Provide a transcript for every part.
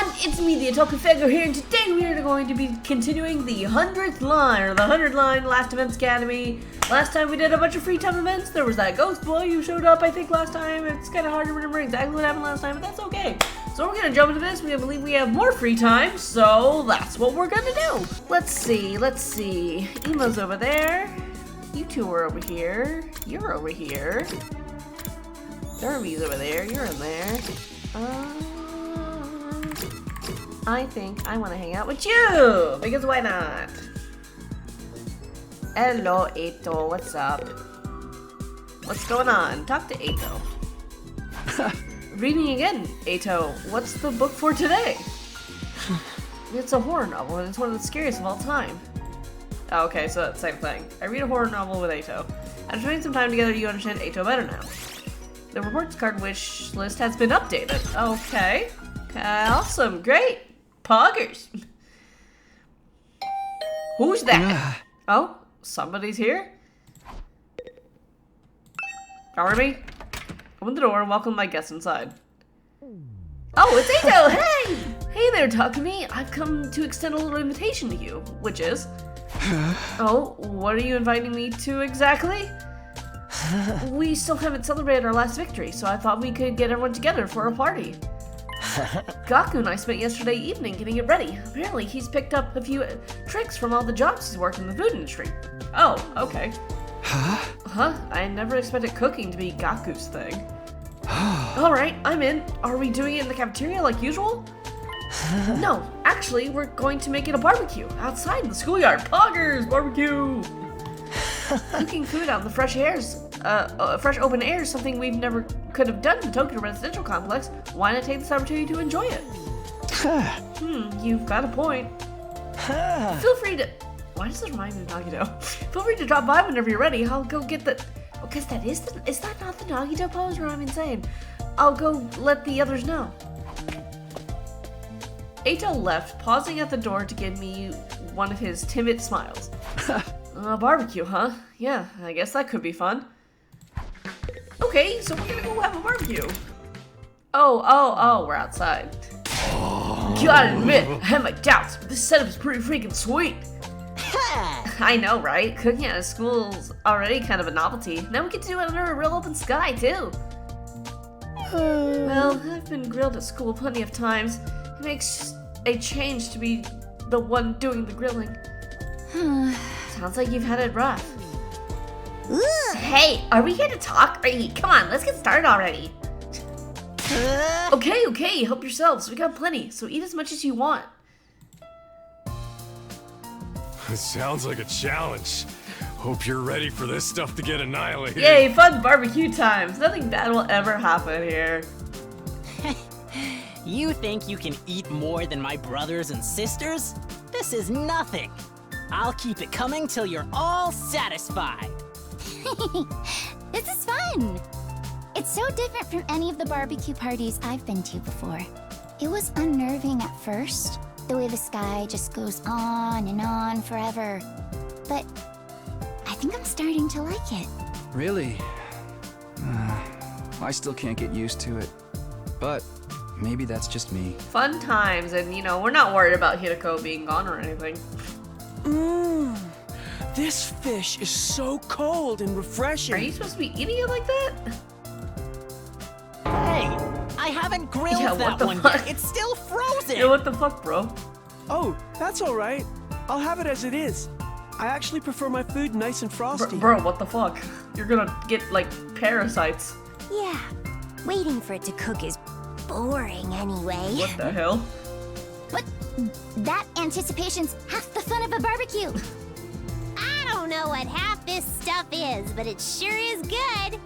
everyone, it's me, the Otaku Fego here, and today we are going to be continuing the 100th line, or the 100 line Last Events Academy. Last time we did a bunch of free time events. There was that ghost boy who showed up, I think, last time. It's kind of hard to remember exactly what happened last time, but that's okay. So we're going to jump into this. We believe we have more free time, so that's what we're going to do. Let's see. Emo's over there. You two are over here. You're over here. Derby's over there. You're in there. I think I want to hang out with you, because why not? Hello, Eito. What's up? What's going on? Talk to Eito. Read me again, Eito. What's the book for today? It's a horror novel, and it's one of the scariest of all time. Oh, okay, so that's the same thing. I read a horror novel with Eito. After spending some time together, you understand Eito better now. The reports card wish list has been updated. Okay. Awesome. Great. Poggers. Who's that? Oh, somebody's here? Army? Open the door and welcome my guests inside. Oh, it's Eito! Hey! Hey there, Takumi. I've come to extend a little invitation to you, which is... Oh, what are you inviting me to exactly? We still haven't celebrated our last victory, so I thought we could get everyone together for a party. Gaku and I spent yesterday evening getting it ready. Apparently, he's picked up a few tricks from all the jobs he's worked in the food industry. Oh, okay. Huh? I never expected cooking to be Gaku's thing. Alright, I'm in. Are we doing it in the cafeteria like usual? No, actually, we're going to make it a barbecue outside in the schoolyard. Poggers! Barbecue! Cooking food out in the fresh open air is something we've never could have done in the Tokyo residential complex. Why not take this opportunity to enjoy it? You've got a point. Feel free to... Why does this remind me of Nagito? Feel free to drop by whenever you're ready. I'll go get the... Oh, guess that is the... Is that not the Nagito pose, or I'm insane? I'll go let the others know. Eito left, pausing at the door to give me one of his timid smiles. Barbecue, huh? Yeah, I guess that could be fun. Okay, so we're gonna go have a barbecue. Oh, we're outside. Gotta admit, I had my doubts, but this setup is pretty freaking sweet. I know, right? Cooking out of school's already kind of a novelty. Now we get to do it under a real open sky, too. Well, I've been grilled at school plenty of times. It makes a change to be the one doing the grilling. Sounds like you've had it rough. Hey, are we here to talk? Come on, let's get started already. Okay, help yourselves. We got plenty, so eat as much as you want. It sounds like a challenge. Hope you're ready for this stuff to get annihilated. Yay, fun barbecue times. Nothing bad will ever happen here. You think you can eat more than my brothers and sisters? This is nothing. I'll keep it coming till you're all satisfied. This is fun. It's so different from any of the barbecue parties I've been to before. It was unnerving at first, the way the sky just goes on and on forever. But I think I'm starting to like it. Really? I still can't get used to it. But maybe that's just me. Fun times, and we're not worried about Hideko being gone or anything. This fish is so cold and refreshing. Are you supposed to be eating it like that? Hey, I haven't grilled that one yet. It's still frozen. Yeah, what the fuck, bro? Oh, that's all right. I'll have it as it is. I actually prefer my food nice and frosty. Bro, what the fuck? You're gonna get, like, parasites. Yeah, waiting for it to cook is boring anyway. What the hell? But that anticipation's half the fun of a barbecue. I don't know what half this stuff is, but it sure is good.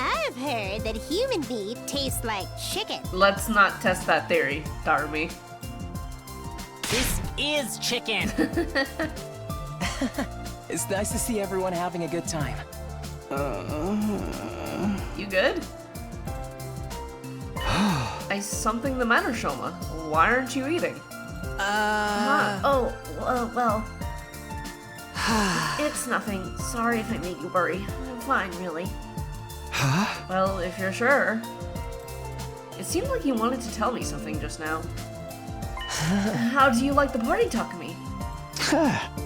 I've heard that human meat tastes like chicken. Let's not test that theory, Darby. This is chicken. It's nice to see everyone having a good time. You good? Something the matter, Shoma? Why aren't you eating? Well. It's nothing. Sorry if I made you worry. I'm fine, really. Huh? Well, if you're sure. It seemed like he wanted to tell me something just now. How do you like the party, Takumi?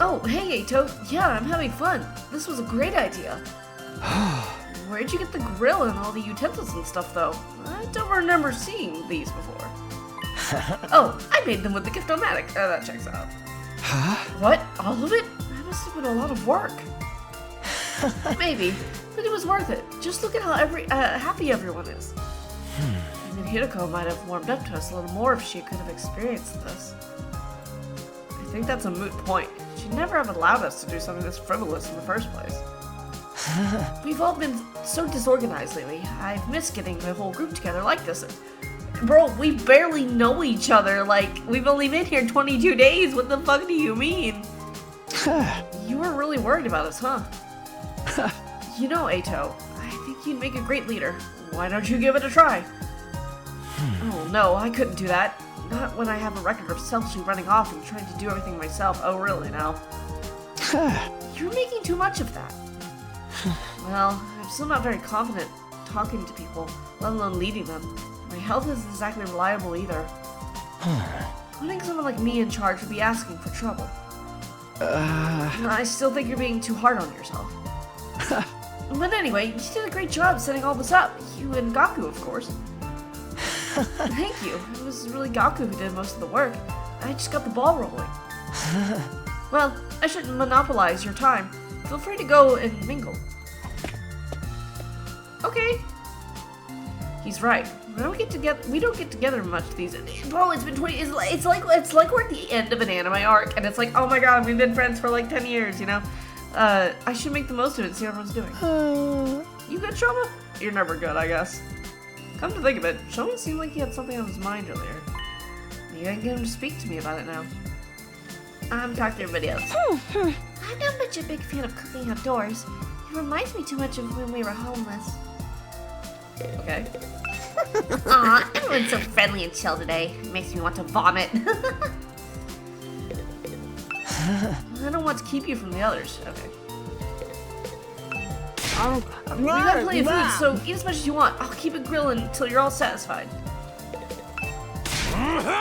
Oh, hey, Eito. Yeah, I'm having fun. This was a great idea. Where'd you get the grill and all the utensils and stuff, though? I don't remember seeing these before. Oh, I made them with the Gift-O-Matic. That checks out. Huh? What? All of it? That must have been a lot of work. Maybe, but it was worth it. Just look at how happy everyone is. Even Hideko might have warmed up to us a little more if she could have experienced this. I think that's a moot point. She'd never have allowed us to do something this frivolous in the first place. We've all been so disorganized lately. I've missed getting the whole group together like this. Bro, we barely know each other. Like, we've only been here 22 days. What the fuck do you mean? You were really worried about us, huh? You know, Eito, I think you'd make a great leader. Why don't you give it a try? Oh no, I couldn't do that. Not when I have a record of selfishly running off and trying to do everything myself. Oh really now? You're making too much of that. Well, I'm still not very confident talking to people, let alone leading them. My health isn't exactly reliable either. Putting someone like me in charge would be asking for trouble. I still think you're being too hard on yourself. But anyway, you did a great job setting all this up. You and Gaku, of course. Thank you. It was really Gaku who did most of the work. I just got the ball rolling. Well, I shouldn't monopolize your time. Feel free to go and mingle. Okay. He's right. We don't get together much these days. Bro, it's been 20. It's like we're at the end of an anime arc, and it's like, oh my god, we've been friends for like 10 years, you know. I should make the most of it and see how everyone's doing. You good, Shoma? You're never good, I guess. Come to think of it, Shoma seemed like he had something on his mind earlier. Maybe I can get him to speak to me about it now. I'm talking to everybody else. I'm not much a big fan of cooking outdoors. It reminds me too much of when we were homeless. Okay. Aw, everyone's so friendly and chill today. It makes me want to vomit. I don't want to keep you from the others. Okay. We got plenty of food, so eat as much as you want. I'll keep it grilling until you're all satisfied.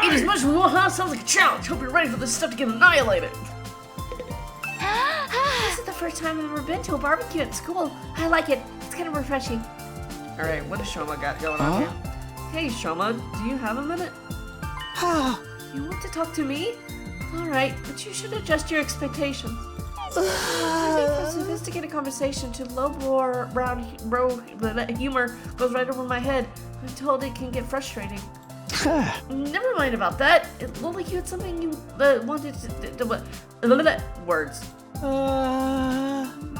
Eat as much as we want, huh? Sounds like a challenge. Hope you're ready for this stuff to get annihilated. This is the first time I've ever been to a barbecue at school. I like it. It's kind of refreshing. Alright, what does Shoma got going on here? Hey, Shoma, do you have a minute? You want to talk to me? Alright, but you should adjust your expectations. I think for sophisticated conversation to low brown humor goes right over my head. I'm told it can get frustrating. Never mind about that. It looked like you had something you wanted to words.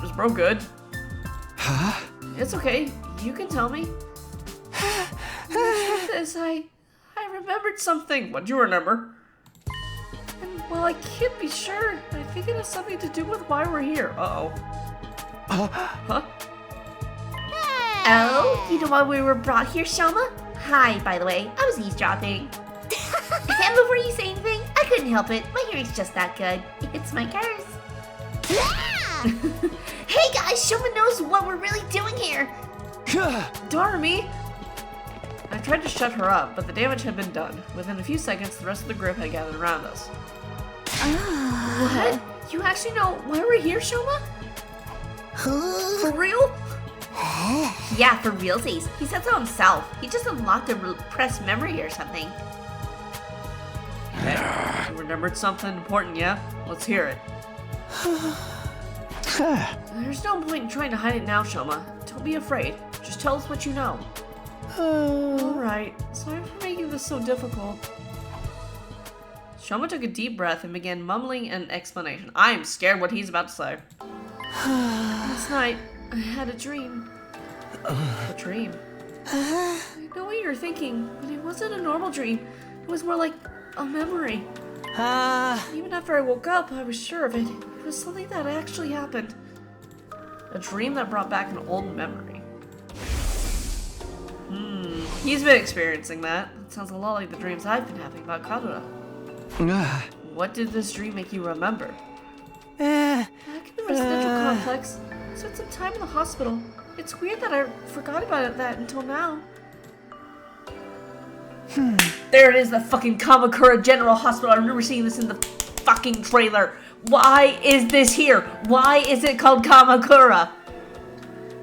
Is bro good? Huh? It's okay. You can tell me. The truth is, I remembered something. What'd you remember? And, well, I can't be sure. I think it has something to do with why we're here. Uh-oh. Huh? Oh, you know why we were brought here, Shoma? Hi, by the way. I was eavesdropping. And before you say anything, I couldn't help it. My hearing's just that good. It's my curse. Hey guys, Shoma knows what we're really doing here. Darn me! I tried to shut her up, but the damage had been done. Within a few seconds, the rest of the group had gathered around us. What? You actually know why we're here, Shoma? For real? Yeah, for realsies. He said so himself. He just unlocked a repressed memory or something. Okay. You remembered something important, yeah? Let's hear it. There's no point in trying to hide it now, Shoma. Don't be afraid. Just tell us what you know. Alright. Sorry for making this so difficult. Shoma took a deep breath and began mumbling an explanation. I am scared what he's about to say. Last night, I had a dream. A dream? I know what you're thinking, but it wasn't a normal dream. It was more like a memory. Even after I woke up, I was sure of it. It was something that actually happened. A dream that brought back an old memory. He's been experiencing that. It sounds a lot like the dreams I've been having about Kadura. What did this dream make you remember? Back in the residential complex, I spent some time in the hospital. It's weird that I forgot about that until now. There it is, the fucking Kamakura General Hospital. I remember seeing this in the fucking trailer. Why is this here? Why is it called Kamakura?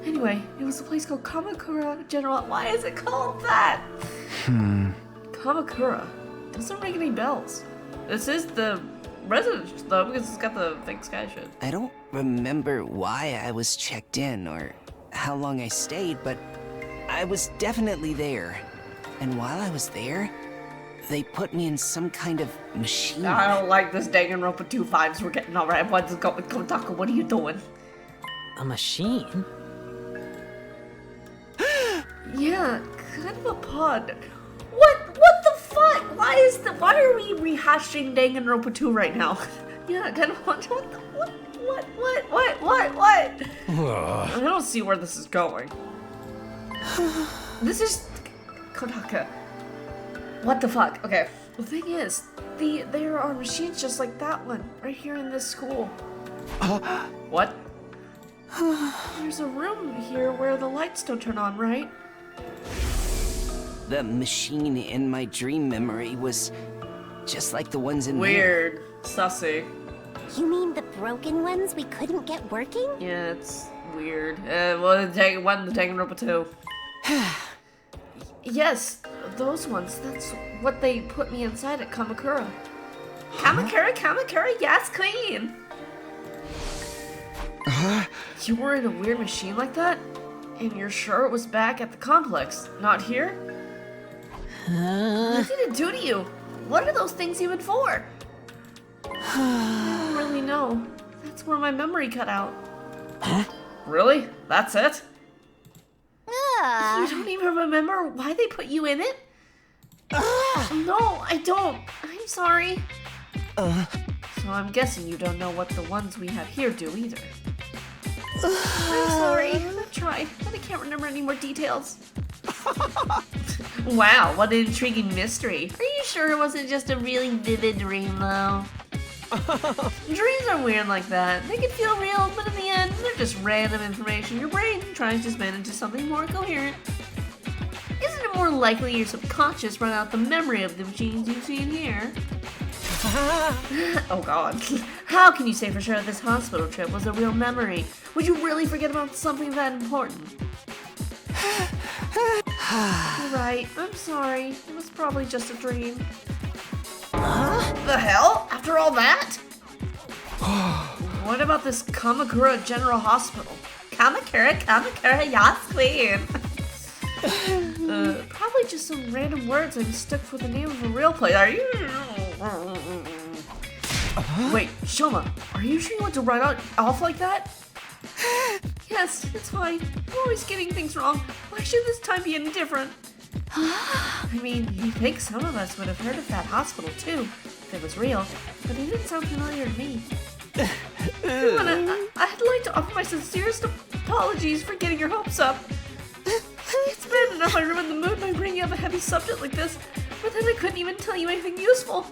Anyway, it was a place called Kamakura General. Why is it called that? Kamakura. Doesn't ring any bells. This is the residence, though, because it's got the fake sky shit. I don't remember why I was checked in or how long I stayed, but I was definitely there. And while I was there, they put me in some kind of machine. I don't like this Danganronpa 2 vibes we're getting already. What's going on, Kotaka? What are you doing? A machine? Yeah, kind of a pod. What the fuck? Why are we rehashing Danganronpa 2 right now? Yeah, kind of what? I don't see where this is going. This is Kotaka. What the fuck? Okay. The thing is, there are machines just like that one right here in this school. What? There's a room here where the lights don't turn on, right? The machine in my dream memory was just like the ones in Weird. Sussy. You mean the broken ones we couldn't get working? Yeah, it's weird. Well, the Danganronpa 2. Yes, those ones. That's what they put me inside at Kamakura. Kamakura, yes, queen! You were in a weird machine like that? And you're sure it was back at the complex, not here? What did it do to you? What are those things even for? I don't really know. That's where my memory cut out. Huh? Really? That's it? You don't even remember why they put you in it? No, I don't. I'm sorry. So I'm guessing you don't know what the ones we have here do either. I'm sorry. I tried, but I can't remember any more details. Wow, what an intriguing mystery. Are you sure it wasn't just a really vivid dream, though? Dreams are weird like that. They can feel real, but in the end, they're just random information your brain tries to spin into something more coherent. Isn't it more likely your subconscious run out the memory of the machines you've seen here? Oh god. How can you say for sure that this hospital trip was a real memory? Would you really forget about something that important? You're right, I'm sorry. It was probably just a dream. The hell? After all that? What about this Kamakura General Hospital? Kamakura, yes, queen. Probably just some random words I mistook for the name of a real place. Are you? Wait, Shoma, are you sure you want to run off like that? Yes, it's fine. I'm always getting things wrong. Why should this time be any different? I mean, you'd think some of us would have heard of that hospital too, if it was real, but it didn't sound familiar to me. I'd like to offer my sincerest apologies for getting your hopes up. It's bad enough I ruined the mood by bringing up a heavy subject like this, but then I couldn't even tell you anything useful.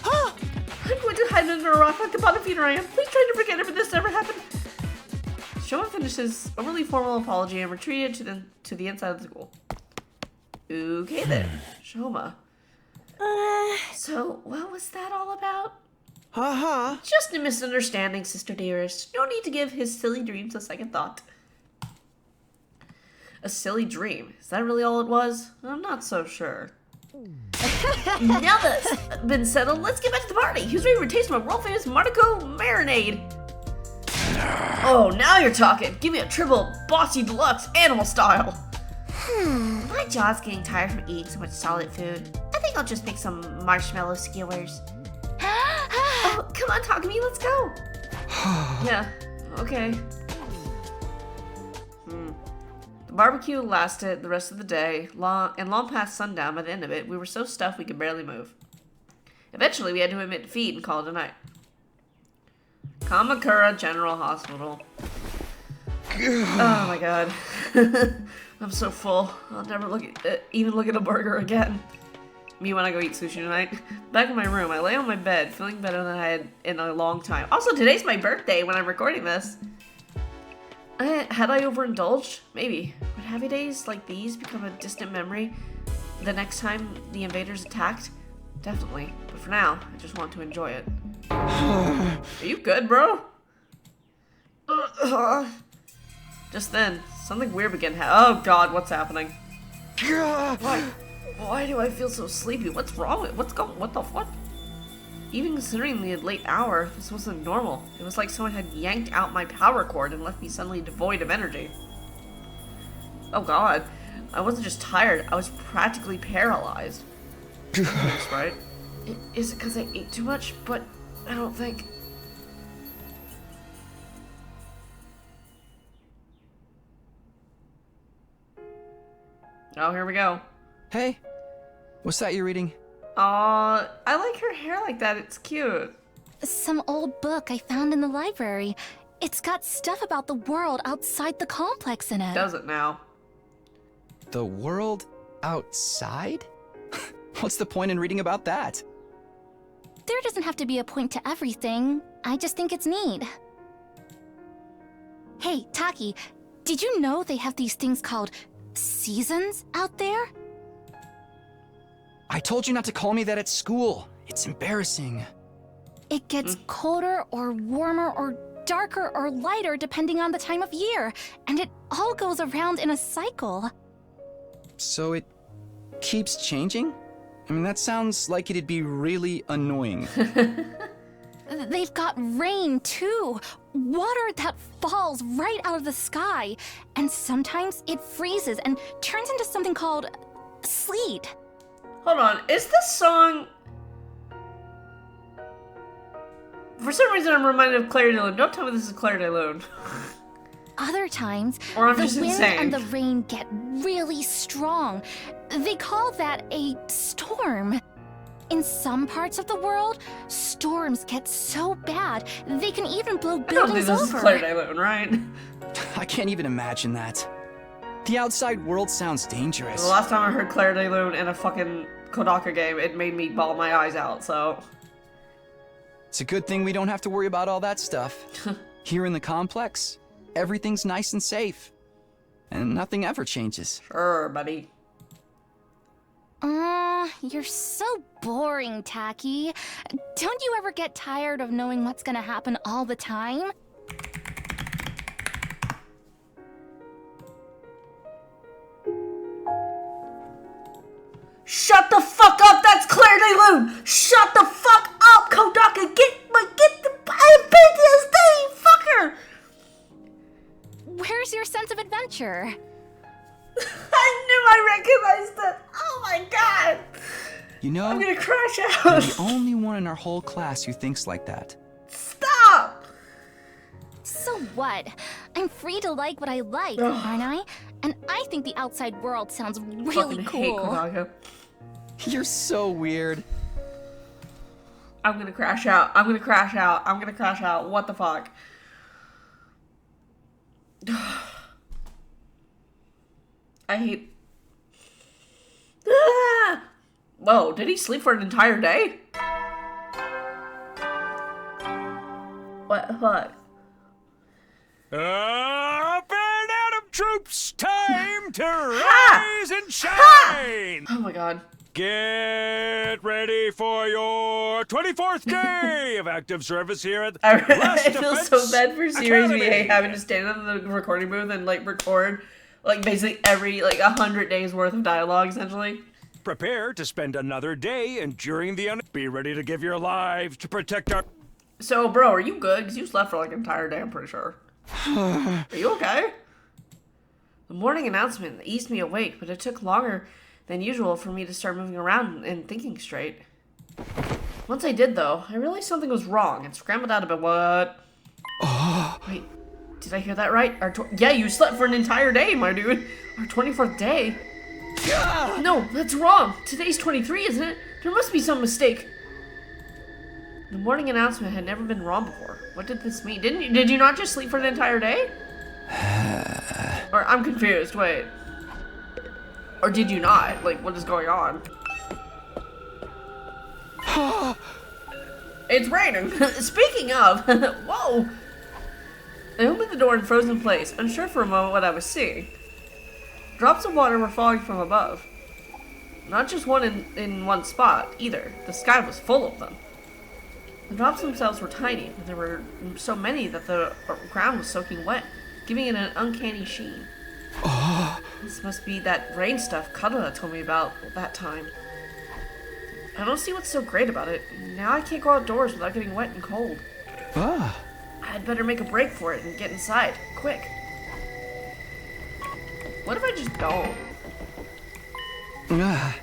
I'm going to hide under a rock like the bottom feeder I am. Please try to forget if this ever happened. Shoma finished his overly formal apology and retreated to the inside of the school. Okay then, Shoma. So, what was that all about? Just a misunderstanding, Sister Dearest. No need to give his silly dreams a second thought. A silly dream? Is that really all it was? I'm not so sure. Now that's been settled, let's get back to the party. Who's ready for a taste of my world-famous Marco marinade? Oh, now you're talking. Give me a triple bossy deluxe animal style. My jaw's getting tired from eating so much solid food. I think I'll just make some marshmallow skewers. Oh, come on, Takumi, let's go. Yeah, okay. The barbecue lasted the rest of the day, long past sundown. By the end of it, we were so stuffed we could barely move. Eventually, we had to admit defeat and call it a night. Kamakura General Hospital. Oh my god. I'm so full. I'll never even look at a burger again. Me when I go eat sushi tonight. Back in my room, I lay on my bed, feeling better than I had in a long time. Also, today's my birthday when I'm recording this. Had I overindulged? Maybe. Would happy days like these become a distant memory? the next time the invaders attacked? Definitely. But for now, I just want to enjoy it. Are you good, bro? Just then, something weird began oh god, what's happening? Why do I feel so sleepy? What's wrong with what the fuck? Even considering the late hour, this wasn't normal. It was like someone had yanked out my power cord and left me suddenly devoid of energy. Oh god, I wasn't just tired, I was practically paralyzed. That's right. Is it because I ate too much? But I don't think... Oh, here we go. Hey, what's that you're reading? Aw, I like her hair like that, it's cute. Some old book I found in the library. It's got stuff about the world outside the complex in it. Does it now? The world outside? What's the point in reading about that? There doesn't have to be a point to everything. I just think it's neat. Hey, Taki, did you know they have these things called seasons out there? I told you not to call me that at school. It's embarrassing. It gets colder or warmer or darker or lighter depending on the time of year, and it all goes around in a cycle. So it keeps changing? I mean, that sounds like it'd be really annoying. They've got rain, too. Water that falls right out of the sky. And sometimes it freezes and turns into something called sleet. Hold on, is this song... For some reason I'm reminded of Claire de Lune. Don't tell me this is Claire de Lune. Other times, Or I'm the just wind insane. and the rain get really strong. They call that a storm. In some parts of the world, storms get so bad, they can even blow I don't think buildings this is over. Claire de Lune, right? I can't even imagine that. The outside world sounds dangerous. The last time I heard Claire de Lune in a fucking Kodaka game, it made me bawl my eyes out, so... It's a good thing we don't have to worry about all that stuff. Here in the complex, everything's nice and safe. And nothing ever changes. Sure, buddy. You're so boring, Taki. Don't you ever get tired of knowing what's gonna happen all the time? Shut the fuck up! That's Claire de Lune! Shut the fuck up, Kodaka! Get the PTSD! Fucker! Where's your sense of adventure? I knew I recognized it! Oh my god! You know, I'm gonna crash you're out! the only one in our whole class who thinks like that. Stop! So what? I'm free to like what I like, aren't I? And I think the outside world sounds really Fucking hate cool. Kodaka. You're so weird. I'm gonna crash out. I'm gonna crash out. I'm gonna crash out. What the fuck? I hate... Ah! Whoa, did he sleep for an entire day? What the fuck? Up and Adam troops, time to rise and shine! Oh my god. Get ready for your 24th day of active service here at I West feel Defense so bad for Series Academy. VA having to stand in the recording booth and like record like basically every like 100 days worth of dialogue essentially. Prepare to spend another day enduring the Be ready to give your lives to protect our... So bro, are you good? Because you slept for like an entire day, I'm pretty sure. Are you okay? The morning announcement eased me awake, but it took longer than usual for me to start moving around and thinking straight. Once I did, though, I realized something was wrong and scrambled out of bed. What? Wait, did I hear that right? Yeah, you slept for an entire day, my dude. Our 24th day? No, that's wrong. Today's 23, isn't it? There must be some mistake. The morning announcement had never been wrong before. What did this mean? Did you not just sleep for an entire day? Or I'm confused, wait. Or did you not? Like, what is going on? It's raining! Speaking of, whoa! I opened the door and froze in place, unsure for a moment what I was seeing. Drops of water were falling from above. Not just one in one spot, either. The sky was full of them. The drops themselves were tiny, but there were so many that the ground was soaking wet, giving it an uncanny sheen. This must be that rain stuff Cuddle told me about that time. I don't see what's so great about it. Now I can't go outdoors without getting wet and cold. I'd better make a break for it and get inside, quick. What if I just don't?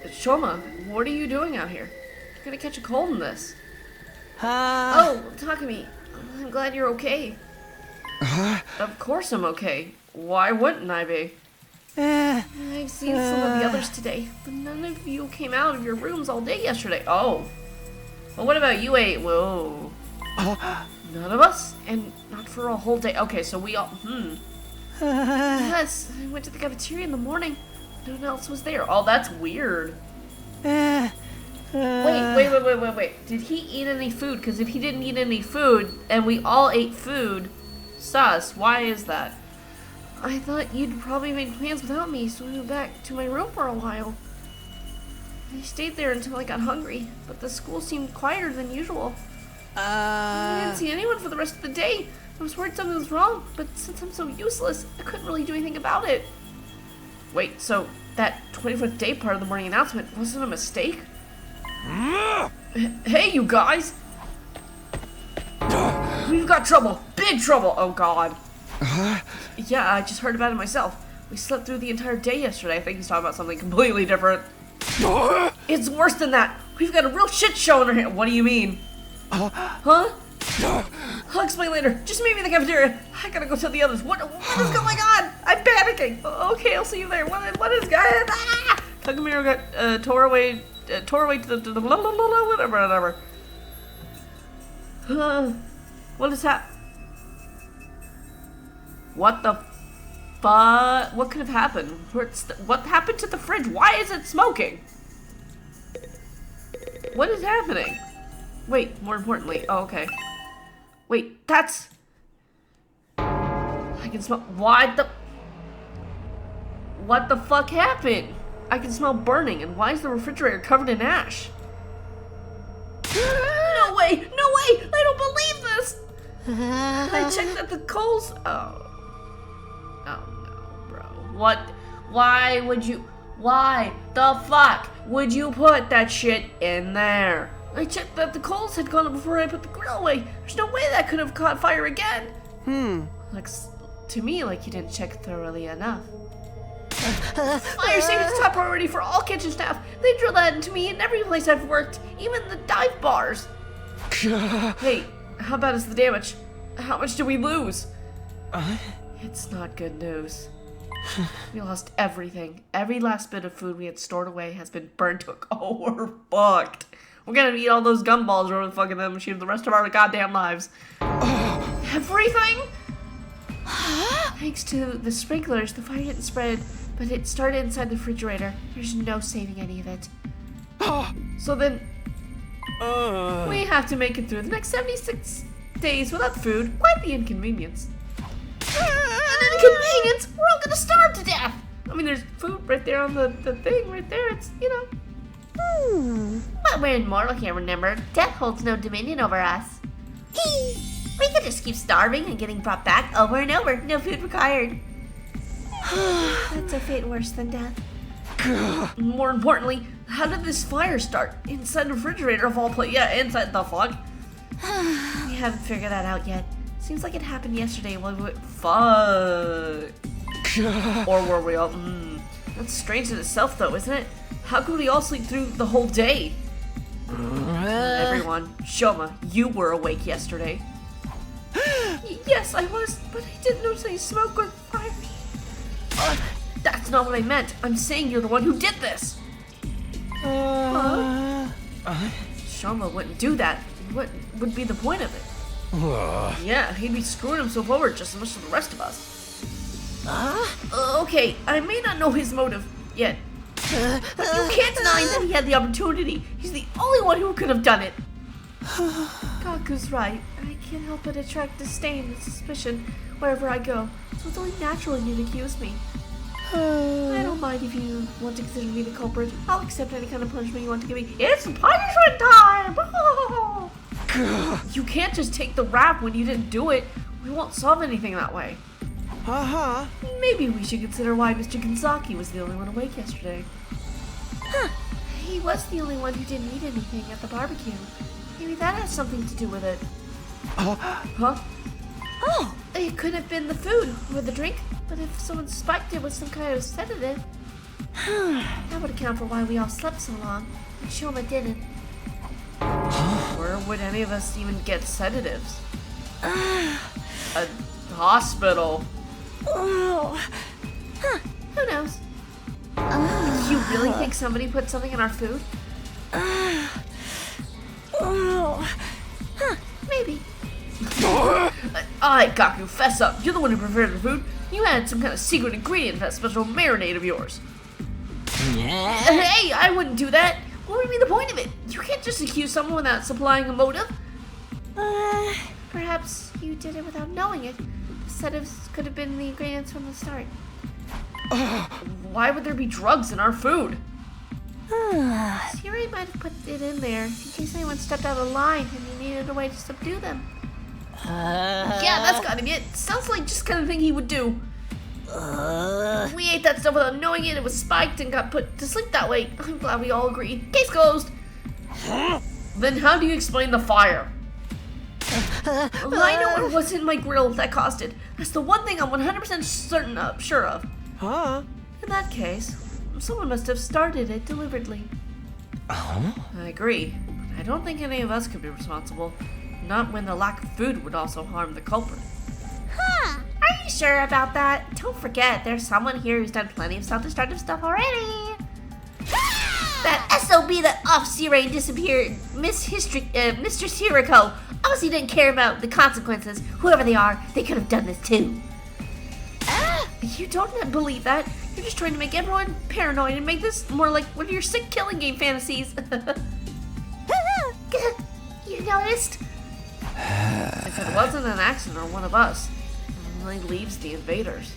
Shoma, what are you doing out here? You're gonna catch a cold in this. Oh, Takumi, I'm glad you're okay. Of course I'm okay. Why wouldn't I be? I've seen some of the others today, but none of you came out of your rooms all day yesterday. Oh. Well, what about you eight? Whoa. None of us? And not for a whole day? Okay, so we all... Yes, I went to the cafeteria in the morning. No one else was there. Oh, that's weird. Wait. Did he eat any food? Because if he didn't eat any food, and we all ate food, sus, why is that? I thought you'd probably made plans without me, so I went back to my room for a while. I stayed there until I got hungry, but the school seemed quieter than usual. I didn't see anyone for the rest of the day. I was worried something was wrong, but since I'm so useless, I couldn't really do anything about it. Wait, so that 25th day part of the morning announcement wasn't a mistake? Hey, you guys! We've got trouble! Big trouble! Oh, God. Yeah, I just heard about it myself. We slept through the entire day yesterday. I think he's talking about something completely different. It's worse than that. We've got a real shit show in our hand. What do you mean? Huh? I'll explain later. Just meet me in the cafeteria. I gotta go tell the others. What is going on? I'm panicking. Okay, I'll see you there. What is going on? Takamiro got tore away to the whatever. What is that? What the fuck? What could have happened? What happened to the fridge? Why is it smoking? What is happening? Wait, more importantly, oh, okay. Wait, that's... I can smell... What the fuck happened? I can smell burning, and why is the refrigerator covered in ash? No way! No way! I don't believe this! I checked that the coals... Oh no, bro. What? Why would you... Why the fuck would you put that shit in there? I checked that the coals had gone up before I put the grill away. There's no way that could have caught fire again. Looks to me like you didn't check thoroughly enough. Fire safety is top priority for all kitchen staff. They drill that into me in every place I've worked, even the dive bars. Hey, how bad is the damage? How much do we lose? It's not good news. We lost everything. Every last bit of food we had stored away has been burnt to a... Oh, we're fucked. We're gonna eat all those gumballs over the fucking machine the rest of our goddamn lives. Everything? Thanks to the sprinklers, the fire didn't spread, but it started inside the refrigerator. There's no saving any of it. So then, we have to make it through the next 76 days without food. Quite the inconvenience. An inconvenience? We're all gonna starve to death! I mean, there's food right there on the thing right there. It's, you know. But we're immortal here, remember? Death holds no dominion over us. We could just keep starving and getting brought back over and over. No food required. That's a fate worse than death. More importantly, how did this fire start? Inside the refrigerator of all places. Yeah, inside the fuck. We haven't figured that out yet. Seems like it happened yesterday while we were... Fuck. Or were we all... That's strange in itself, though, isn't it? How could we all sleep through the whole day? Everyone, Shoma, you were awake yesterday. Yes, I was, but I didn't notice any smoke or fire. That's not what I meant. I'm saying you're the one who did this. Shoma wouldn't do that. What would be the point of it? Yeah, he'd be screwing himself over just as much as the rest of us. Okay, I may not know his motive yet. But you can't deny that he had the opportunity. He's the only one who could have done it. Kaku's right. I can't help but attract disdain and suspicion wherever I go. So it's only natural you'd accuse me. I don't mind if you want to consider me the culprit. I'll accept any kind of punishment you want to give me. It's punishment time! You can't just take the rap when you didn't do it. We won't solve anything that way. Uh-huh. Maybe we should consider why Mr. Gonzaki was the only one awake yesterday. Huh. He was the only one who didn't eat anything at the barbecue. Maybe that has something to do with it. Huh? Oh! It could have been the food or the drink, but if someone spiked it with some kind of sedative, that would account for why we all slept so long, and Shoma didn't. Where would any of us even get sedatives? A hospital. Who knows? You really think somebody put something in our food? Maybe. Alright, Gaku, fess up. You're the one who prepared the food. You had some kind of secret ingredient in that special marinade of yours. Yeah. Hey, I wouldn't do that. What would be the point of it? You can't just accuse someone without supplying a motive. Perhaps you did it without knowing it. The sedatives could have been the ingredients from the start. Why would there be drugs in our food? Siri might have put it in there in case anyone stepped out of line and you needed a way to subdue them. Yeah, that's gotta be it. Sounds like just kind of thing he would do. We ate that stuff without knowing it. It was spiked and got put to sleep that way. I'm glad we all agree. Case closed. Then how do you explain the fire? I know it wasn't my grill that caused it. That's the one thing I'm 100% sure of. Huh? In that case, someone must have started it deliberately. I agree. I don't think any of us could be responsible. Not when the lack of food would also harm the culprit. Huh. Are you sure about that? Don't forget, there's someone here who's done plenty of self-destructive stuff already. That SOB that off-Sirene disappeared, Mr. Siriko, obviously didn't care about the consequences. Whoever they are, they could have done this too. You don't believe that? You're just trying to make everyone paranoid and make this more like one of your sick killing game fantasies. You noticed? If it wasn't an accident or one of us, it only leaves the invaders.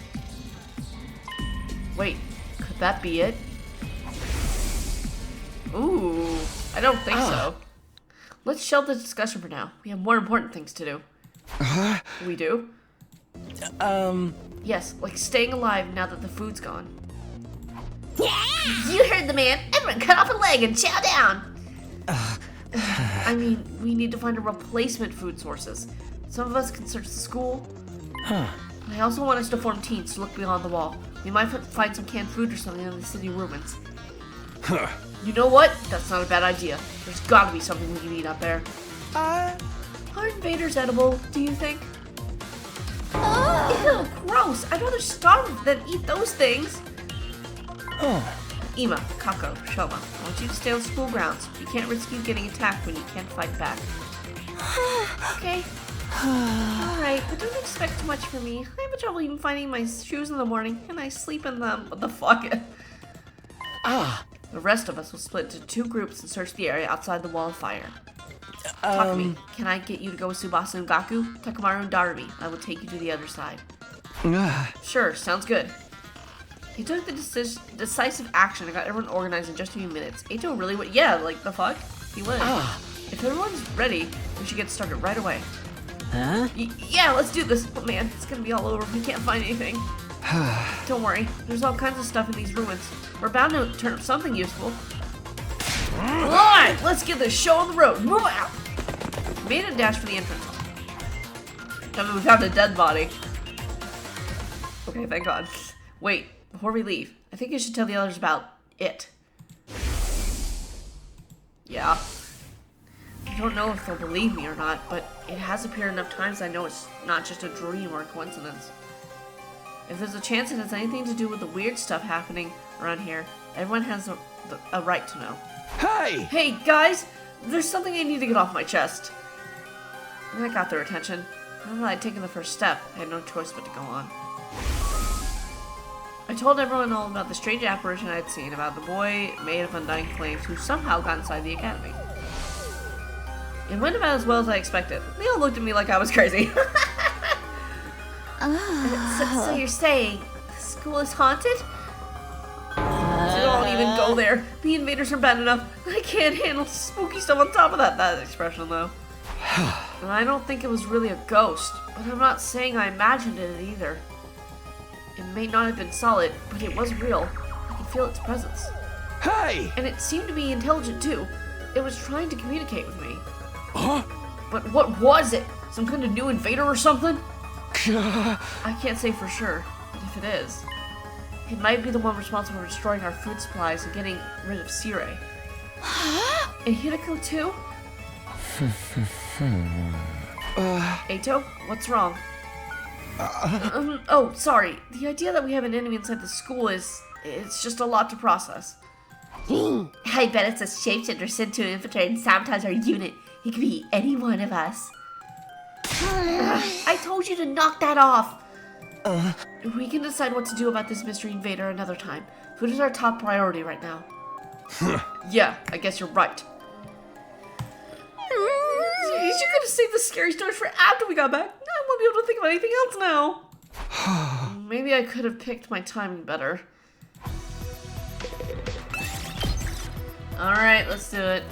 Wait, could that be it? Ooh, I don't think so. Let's shelve the discussion for now. We have more important things to do. We do? Yes, like staying alive now that the food's gone. You heard the man. Everyone cut off a leg and chow down. I mean, we need to find a replacement food sources. Some of us can search the school. I also want us to form teams to look beyond the wall. We might find some canned food or something in the city ruins. You know what? That's not a bad idea. There's gotta be something we can eat out there. Are invaders edible, do you think? Ew, gross. I'd rather starve than eat those things. Ima, Kako, Shoma, I want you to stay on school grounds. You can't risk you getting attacked when you can't fight back. Okay. Alright, but don't expect too much from me. I have trouble even finding my shoes in the morning, and I sleep in them. What the fuck? The rest of us will split into 2 groups and search the area outside the wall of fire. Takumi, can I get you to go with Tsubasa and Gaku? Takamaru and Darubi, I will take you to the other side. Sure, sounds good. He took the decisive action and got everyone organized in just a few minutes. Eito really went, yeah, like the fuck? He went. If everyone's ready, we should get started right away. Huh? Yeah, let's do this. Oh man, it's gonna be all over if we can't find anything. Don't worry, there's all kinds of stuff in these ruins. We're bound to turn up something useful. Alright, let's get this show on the road. Move out! Made a dash for the entrance hall. I mean, we found a dead body. Okay, thank God. Wait, before we leave, I think you should tell the others about it. Yeah. I don't know if they'll believe me or not, but it has appeared enough times I know it's not just a dream or a coincidence. If there's a chance it has anything to do with the weird stuff happening around here, everyone has a right to know. Hey! Hey, guys! There's something I need to get off my chest. And that got their attention. Now that I'd taken the first step, I had no choice but to go on. I told everyone all about the strange apparition I had seen about the boy made of undying flames who somehow got inside the academy. It went about as well as I expected. They all looked at me like I was crazy. So you're saying the school is haunted? Don't even go there. The invaders are bad enough. I can't handle spooky stuff on top of that. That expression, though. And I don't think it was really a ghost, but I'm not saying I imagined it either. It may not have been solid, but it was real. I could feel its presence. Hey! And it seemed to be intelligent too. It was trying to communicate with me. Huh? But what was it? Some kind of new invader or something? I can't say for sure, but if it is, it might be the one responsible for destroying our food supplies and getting rid of Sire. And Hideko too? Eito, what's wrong? Oh, sorry. The idea that we have an enemy inside the school it's just a lot to process. I bet it's a shapeshifter sent to infiltrate and sabotage our unit. It could be any one of us. I told you to knock that off. We can decide what to do about this mystery invader another time. Food is our top priority right now. Yeah, I guess you're right. You should have saved the scary stories for after we got back. I won't be able to think of anything else now. Maybe I could have picked my timing better. Alright, let's do it.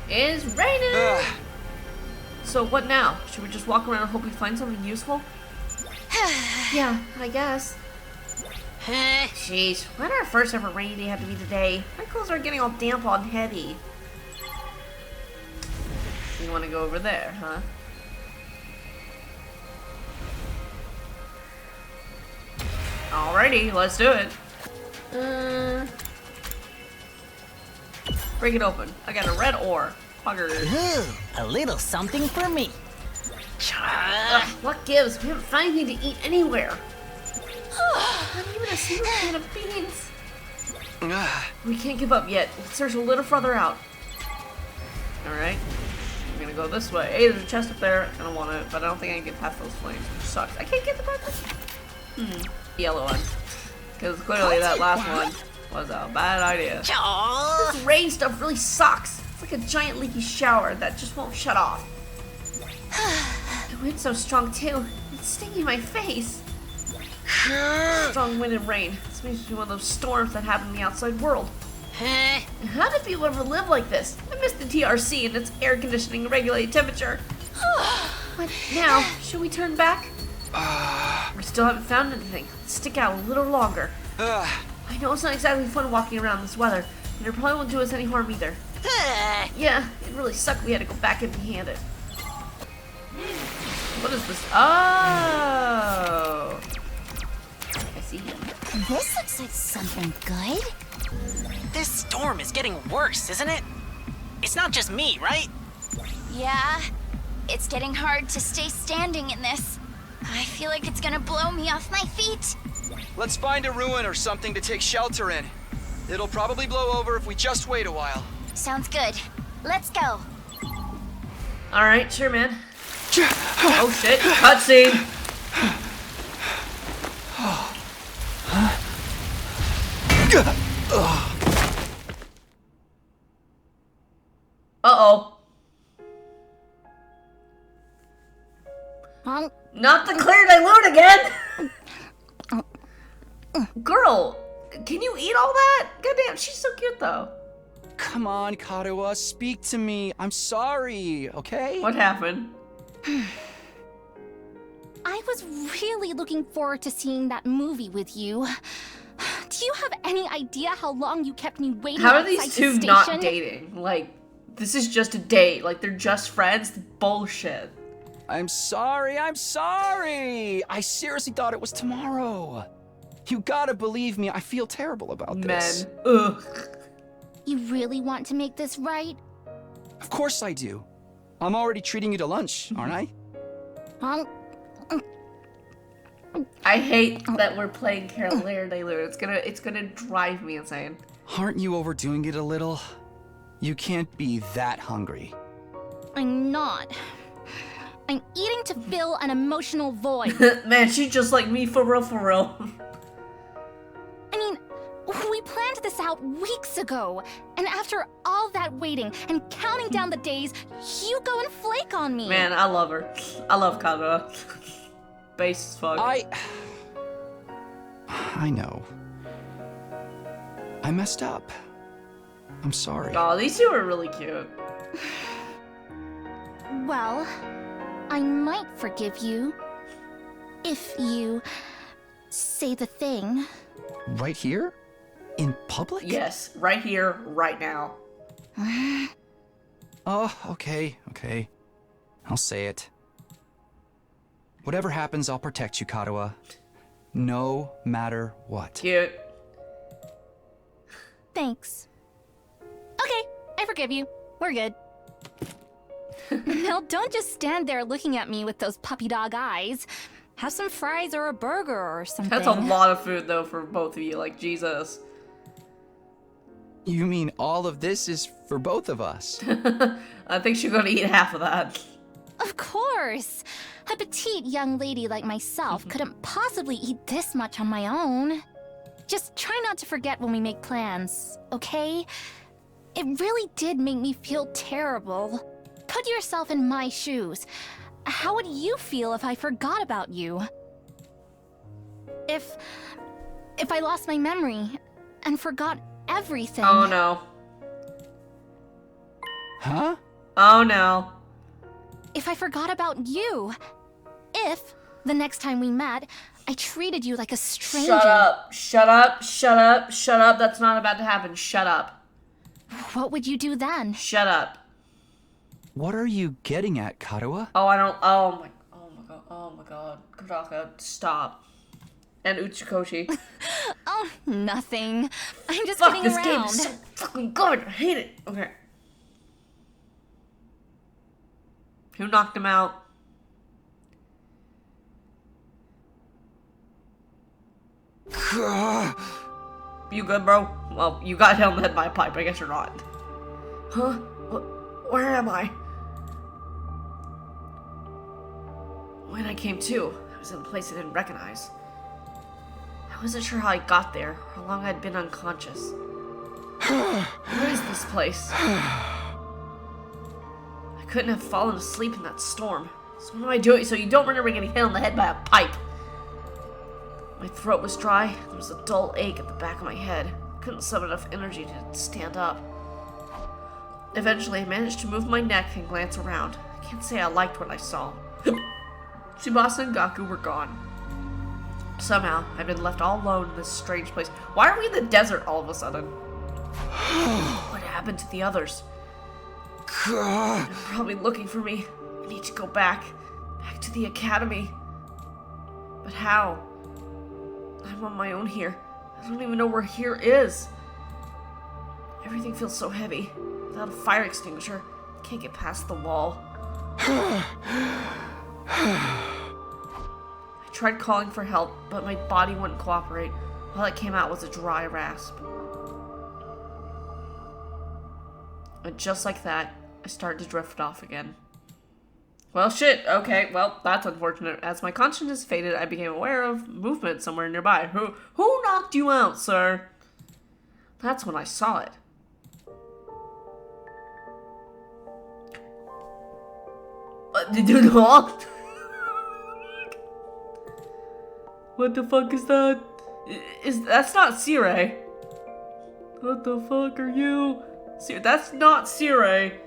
It's raining! So what now? Should we just walk around and hope we find something useful? Yeah, I guess. Jeez, why did our first ever rainy day have to be today? My clothes are getting all damp and heavy. You want to go over there, huh? Alrighty, let's do it. Break it open. I got a red ore. Huggers. Ooh, a little something for me. Ugh, what gives? We haven't found anything to eat anywhere. Not even a single can of beans. We can't give up yet. Let's search a little further out. Alright. I'm gonna go this way. Hey, there's a chest up there. I don't want it, but I don't think I can get past those flames, which sucks. I can't get the purple. Yellow one. Because clearly that last one was a bad idea. This rain stuff really sucks. It's like a giant leaky shower that just won't shut off. The wind's so strong too. It's stinging my face. Strong wind and rain. This makes me one of those storms that happen in the outside world. How did people ever live like this? I miss the TRC and its air conditioning and regulated temperature. What now? Should we turn back? We still haven't found anything. Let's stick out a little longer. I know it's not exactly fun walking around this weather, and it probably won't do us any harm either. Yeah, it really sucked we had to go back empty-handed. What is this? Oh! I see. This looks like something good. This storm is getting worse, isn't it? It's not just me, right? Yeah, it's getting hard to stay standing in this. I feel like it's gonna blow me off my feet. Let's find a ruin or something to take shelter in. It'll probably blow over if we just wait a while. Sounds good. Let's go. Alright, sure, man. Oh shit, cutscene! Uh-oh. Not the clear dilute again! Girl, can you eat all that? Goddamn, she's so cute though. Come on, Karuha, speak to me. I'm sorry, okay? What happened? I was really looking forward to seeing that movie with you. Do you have any idea how long you kept me waiting How are outside these two the not station? dating? Like, this is just a date. Like, they're just friends? Bullshit. I'm sorry. I seriously thought it was tomorrow. You gotta believe me, I feel terrible about this. Men. Ugh. You really want to make this right? Of course I do. I'm already treating you to lunch, aren't I? I hate that we're playing Cavalier de Lune. It's gonna drive me insane. Aren't you overdoing it a little? You can't be that hungry. I'm not. I'm eating to fill an emotional void. Man, she's just like me, for real, for real. I mean, we planned this out weeks ago. And after all that waiting and counting down the days, you go and flake on me. Man, I love her. I love Kazuha. Base as fuck. I know. I messed up. I'm sorry. Oh, these two are really cute. Well, I might forgive you. If you say the thing. Right here? In public? Yes, right here, right now. Oh, okay. I'll say it. Whatever happens, I'll protect you, Kadoa. No matter what. Cute. Thanks. Okay, I forgive you. We're good. Now don't just stand there looking at me with those puppy dog eyes. Have some fries or a burger or something. That's a lot of food, though, for both of you. Like, Jesus. You mean all of this is for both of us? I think she's gonna eat half of that. Of course. A petite young lady like myself couldn't possibly eat this much on my own. Just try not to forget when we make plans, okay? It really did make me feel terrible. Put yourself in my shoes. How would you feel if I forgot about you? If I lost my memory and forgot everything. Oh no. Huh? Oh no. If I forgot about you. If, the next time we met, I treated you like a stranger. Shut up. Shut up. Shut up. Shut up. That's not about to happen. Shut up. What would you do then? Shut up. What are you getting at, Kadoa? Oh, I don't. Oh my god. Kodaka, stop. And Uchikoshi. Oh, nothing. I'm just Fuck, kidding this around. game is so fucking good. I hate it. Okay. Who knocked him out? You good, bro? Well, you got hit on the head by a pipe. I guess you're not. Huh? Where am I? When I came to, I was in a place I didn't recognize. I wasn't sure how I got there, how long I'd been unconscious. What is this place? I couldn't have fallen asleep in that storm. So what am I doing? So you don't remember getting hit on the head by a pipe. My throat was dry. There was a dull ache at the back of my head. I couldn't summon enough energy to stand up. Eventually, I managed to move my neck and glance around. I can't say I liked what I saw. Tsubasa and Gaku were gone. Somehow, I've been left all alone in this strange place. Why are we in the desert all of a sudden? What happened to the others? They're probably looking for me. I need to go back to the academy. But how? I'm on my own here. I don't even know where here is. Everything feels so heavy. Without a fire extinguisher, I can't get past the wall. I tried calling for help, but my body wouldn't cooperate. All that came out was a dry rasp. And just like that, I started to drift off again. Well, shit. Okay, well, that's unfortunate. As my consciousness faded, I became aware of movement somewhere nearby. Who knocked you out, sir? That's when I saw it. Did you know? What the fuck is that? That's not Sirei. What the fuck are you? That's not Sirei.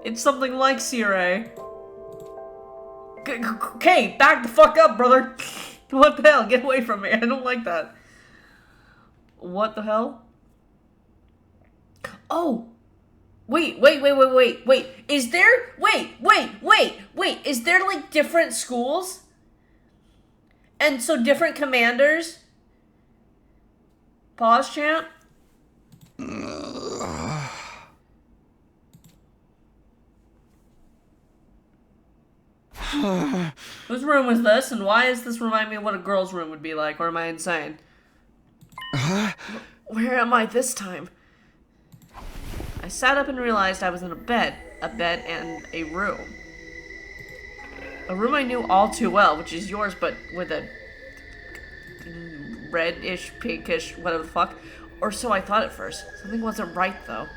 It's something like Sirei. Okay, back the fuck up, brother. What the hell? Get away from me. I don't like that. What the hell? Oh. Wait. Is there... Wait. Is there, like, different schools? And so different commanders? Pause, champ. Whose room is this, and why does this remind me of what a girl's room would be like, or am I insane? Where am I this time? I sat up and realized I was in a bed and a room. A room I knew all too well, which is yours, but with a reddish, pinkish, whatever the fuck, Or so I thought at first. Something wasn't right, though.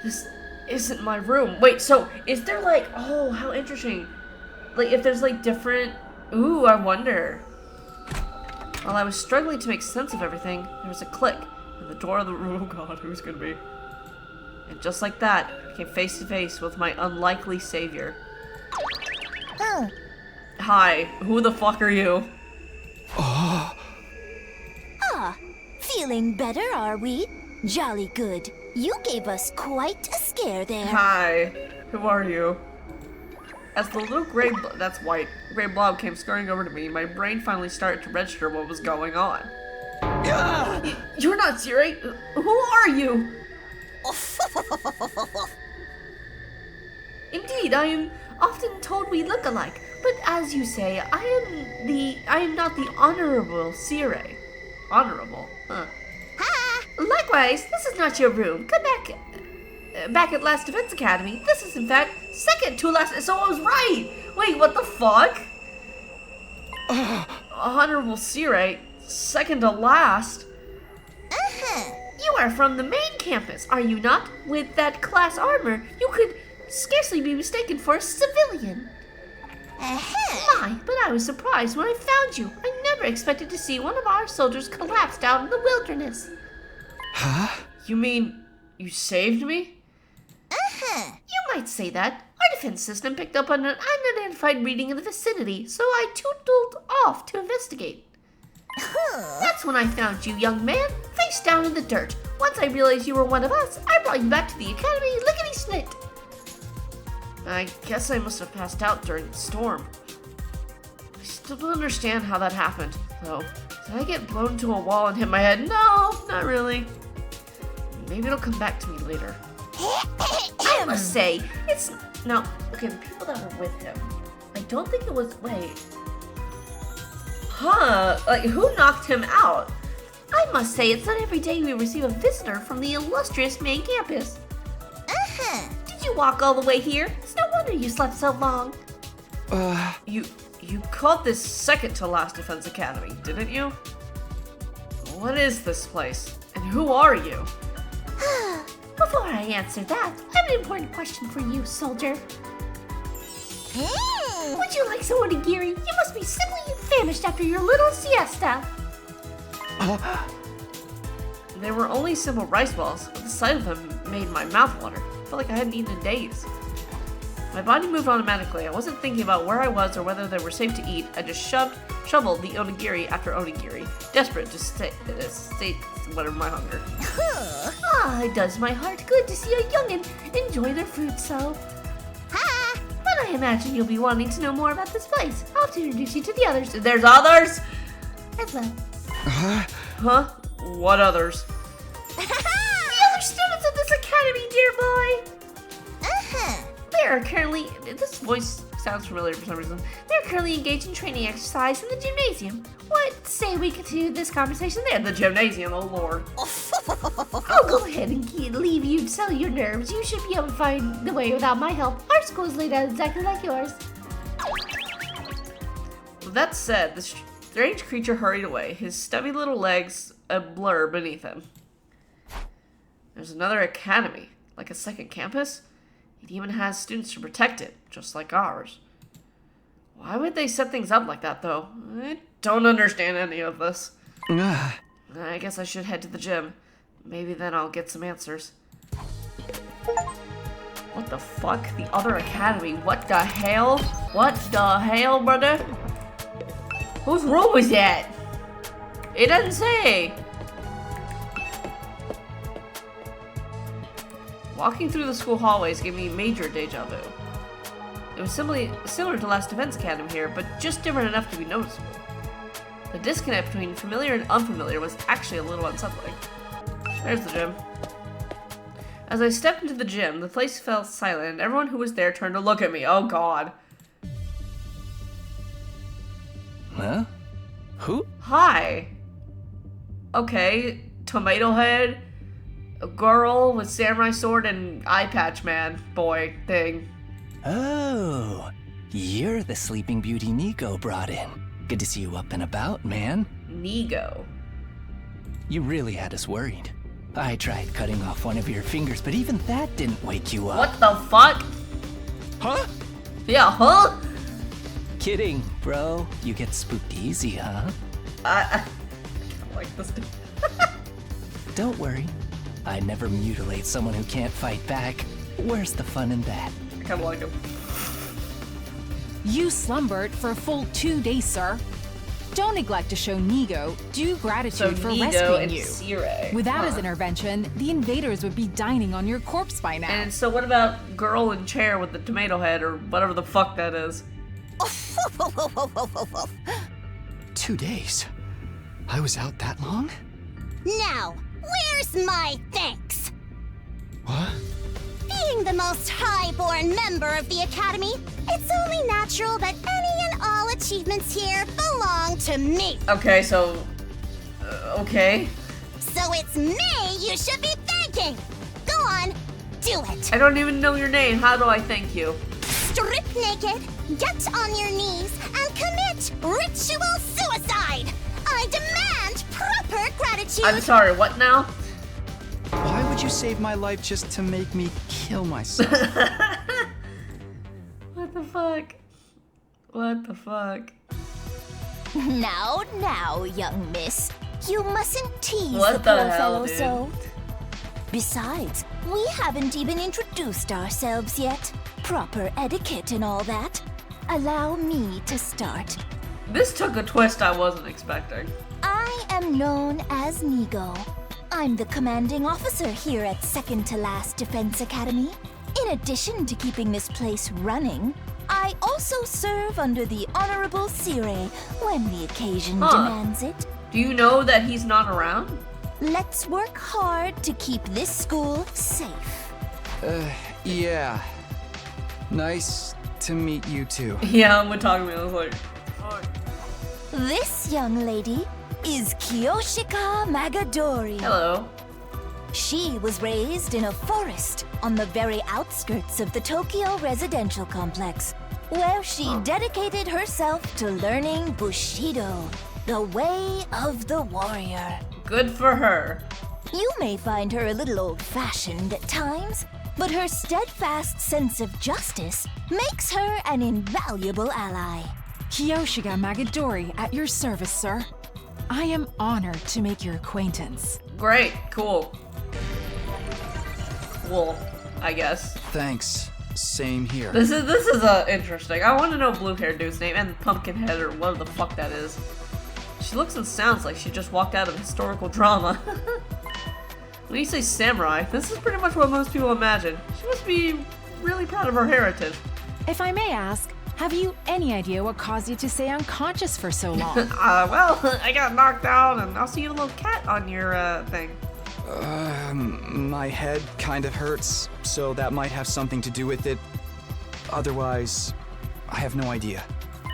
This isn't my room. Wait, so is there like... Oh, how interesting. Like, if there's like different... Ooh, I wonder. While I was struggling to make sense of everything, there was a click. And the door of the room... Oh god, who's gonna be? And just like that, I came face to face with my unlikely savior. Oh. Hi, who the fuck are you? Ah, feeling better, are we? Jolly good. You gave us quite a scare there. Hi, who are you? As the little that's white, gray blob came scurrying over to me, my brain finally started to register what was going on. You're not Zirei? Who are you? Indeed, I am often told we look alike, but as you say, I am not the Honorable Zirei. Honorable? Huh. Likewise, this is not your room. Come back at Last Defense Academy. This is in fact second to last, so I was right! Wait, what the fuck? Honorable Zirei, second to last? You are from the main campus, are you not? With that class armor, you could scarcely be mistaken for a civilian. My, but I was surprised when I found you. I never expected to see one of our soldiers collapsed out in the wilderness. Huh? You mean you saved me? You might say that. Our defense system picked up on an unidentified reading in the vicinity, so I tootled off to investigate. That's when I found you, young man, face down in the dirt. Once I realized you were one of us, I brought you back to the academy lickety-split. I guess I must have passed out during the storm. I still don't understand how that happened, though. Did I get blown to a wall and hit my head? No, not really. Maybe it'll come back to me later. I must say, it's... No, okay, the people that were with him, I don't think it was... Wait. Huh, like, who knocked him out? I must say, it's not every day we receive a visitor from the illustrious main campus. Did you walk all the way here? It's no wonder you slept so long. You called this second to last Defense Academy, didn't you? What is this place? And who are you? Before I answer that, I have an important question for you, soldier. Would you like some onigiri? You must be simply famished after your little siesta. They were only simple rice balls, but the sight of them made my mouth water. I felt like I hadn't eaten in days. My body moved automatically. I wasn't thinking about where I was or whether they were safe to eat. I just shoveled the onigiri after onigiri, desperate to sate whatever my hunger. It does my heart good to see a youngin' enjoy their food so. But I imagine you'll be wanting to know more about this place. I'll have to introduce you to the others. There's others? As well. Huh? What others? The other students of this academy, dear boy. They are currently... This voice sounds familiar for some reason. They're currently engaged in training exercise in the gymnasium. What say we continue this conversation there? The gymnasium, oh lord. I'll go ahead and leave you to settle your nerves. You should be able to find the way without my help. Our school is laid out exactly like yours. With that said, the strange creature hurried away, his stubby little legs a blur beneath him. There's another academy, like a second campus? It even has students to protect it, just like ours. Why would they set things up like that, though? I don't understand any of this. I guess I should head to the gym. Maybe then I'll get some answers. What the fuck? The other academy? What the hell? What the hell, brother? Whose room was that? It doesn't say. Walking through the school hallways gave me major deja vu. It was similar to Last Defense Academy here, but just different enough to be noticeable. The disconnect between familiar and unfamiliar was actually a little unsettling. There's the gym. As I stepped into the gym, the place fell silent and everyone who was there turned to look at me. Oh god. Huh? Who? Hi. Okay, tomato head, a girl with samurai sword and eye patch man boy thing. Oh, you're the Sleeping Beauty Nico brought in. Good to see you up and about, man. Nigo. You really had us worried. I tried cutting off one of your fingers, but even that didn't wake you up. What the fuck? Huh? Yeah, huh? Kidding, bro. You get spooked easy, huh? I don't like this dude. Don't worry. I never mutilate someone who can't fight back. Where's the fun in that? I kinda like him. You slumbered for a full 2 days, sir. Don't neglect to show Nigo due gratitude So for Nigo rescuing and you. Sire. Without his Huh. intervention, the invaders would be dining on your corpse by now. And so what about girl in chair with the tomato head or whatever the fuck that is? 2 days? I was out that long? Now, where's my thanks? What? Being the most highborn member of the Academy, it's only natural that any and all achievements here belong to me. Okay, so... okay. So it's me you should be thanking. Go on, do it. I don't even know your name. How do I thank you? Strip naked, get on your knees, and commit ritual suicide. I demand proper gratitude. I'm sorry, what now? Why would you save my life just to make me kill myself? What the fuck? What the fuck? Now, young miss. You mustn't tease What the the poor hell, fellow dude? so. Besides, we haven't even introduced ourselves yet. Proper etiquette and all that. Allow me to start. This took a twist I wasn't expecting. I am known as Nigo. I'm the commanding officer here at Second to Last Defense Academy. In addition to keeping this place running, I also serve under the Honorable Sire when the occasion demands it. Do you know that he's not around? Let's work hard to keep this school safe. Yeah. Nice to meet you too. Yeah, when talking to me, I was like, fuck. This young lady is Kiyoshika Magadori. Hello. She was raised in a forest on the very outskirts of the Tokyo residential complex, where she dedicated herself to learning Bushido, the way of the warrior. Good for her. You may find her a little old-fashioned at times, but her steadfast sense of justice makes her an invaluable ally. Kiyoshika Magadori at your service, sir. I am honored to make your acquaintance. Great, cool. Cool, I guess. Thanks. Same here. This is interesting. I want to know blue hair dude's name and Pumpkinhead or whatever the fuck that is. She looks and sounds like she just walked out of historical drama. When you say samurai, this is pretty much what most people imagine. She must be really proud of her heritage. If I may ask, have you any idea what caused you to stay unconscious for so long? Well, I got knocked out and I see a little cat on your thing. My head kind of hurts, so that might have something to do with it. Otherwise, I have no idea.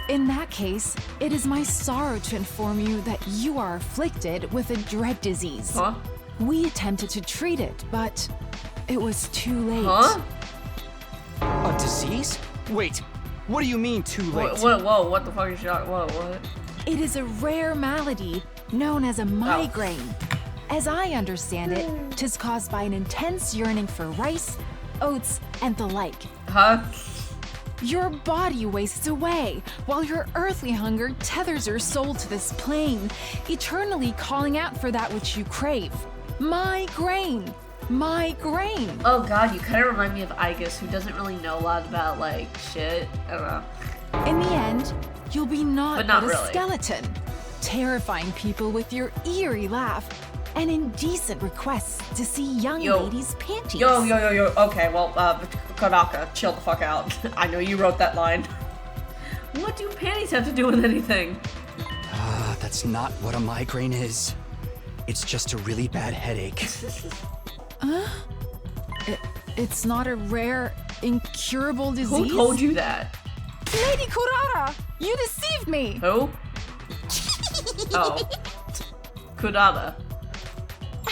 In that case, it is my sorrow to inform you that you are afflicted with a dread disease. Huh? We attempted to treat it, but it was too late. Huh? A disease? Wait, what do you mean too late? Whoa, what the fuck is shot? Whoa, what? It is a rare malady known as a migraine. As I understand it, 'tis caused by an intense yearning for rice, oats, and the like. Huh? Your body wastes away, while your earthly hunger tethers your soul to this plane, eternally calling out for that which you crave. Migraine! Migraine! Oh god, you kind of remind me of Igus, who doesn't really know a lot about, like, shit. I don't know. In the end, you'll be But not a really. skeleton, terrifying people with your eerie laugh and indecent requests to see young ladies' panties. Yo. Okay, well, Konaka, chill the fuck out. I know you wrote that line. What do panties have to do with anything? That's not what a migraine is. It's just a really bad headache. It's not a rare, incurable disease? Who told you that? Lady Kurara! You deceived me! Who? Oh. Kurara.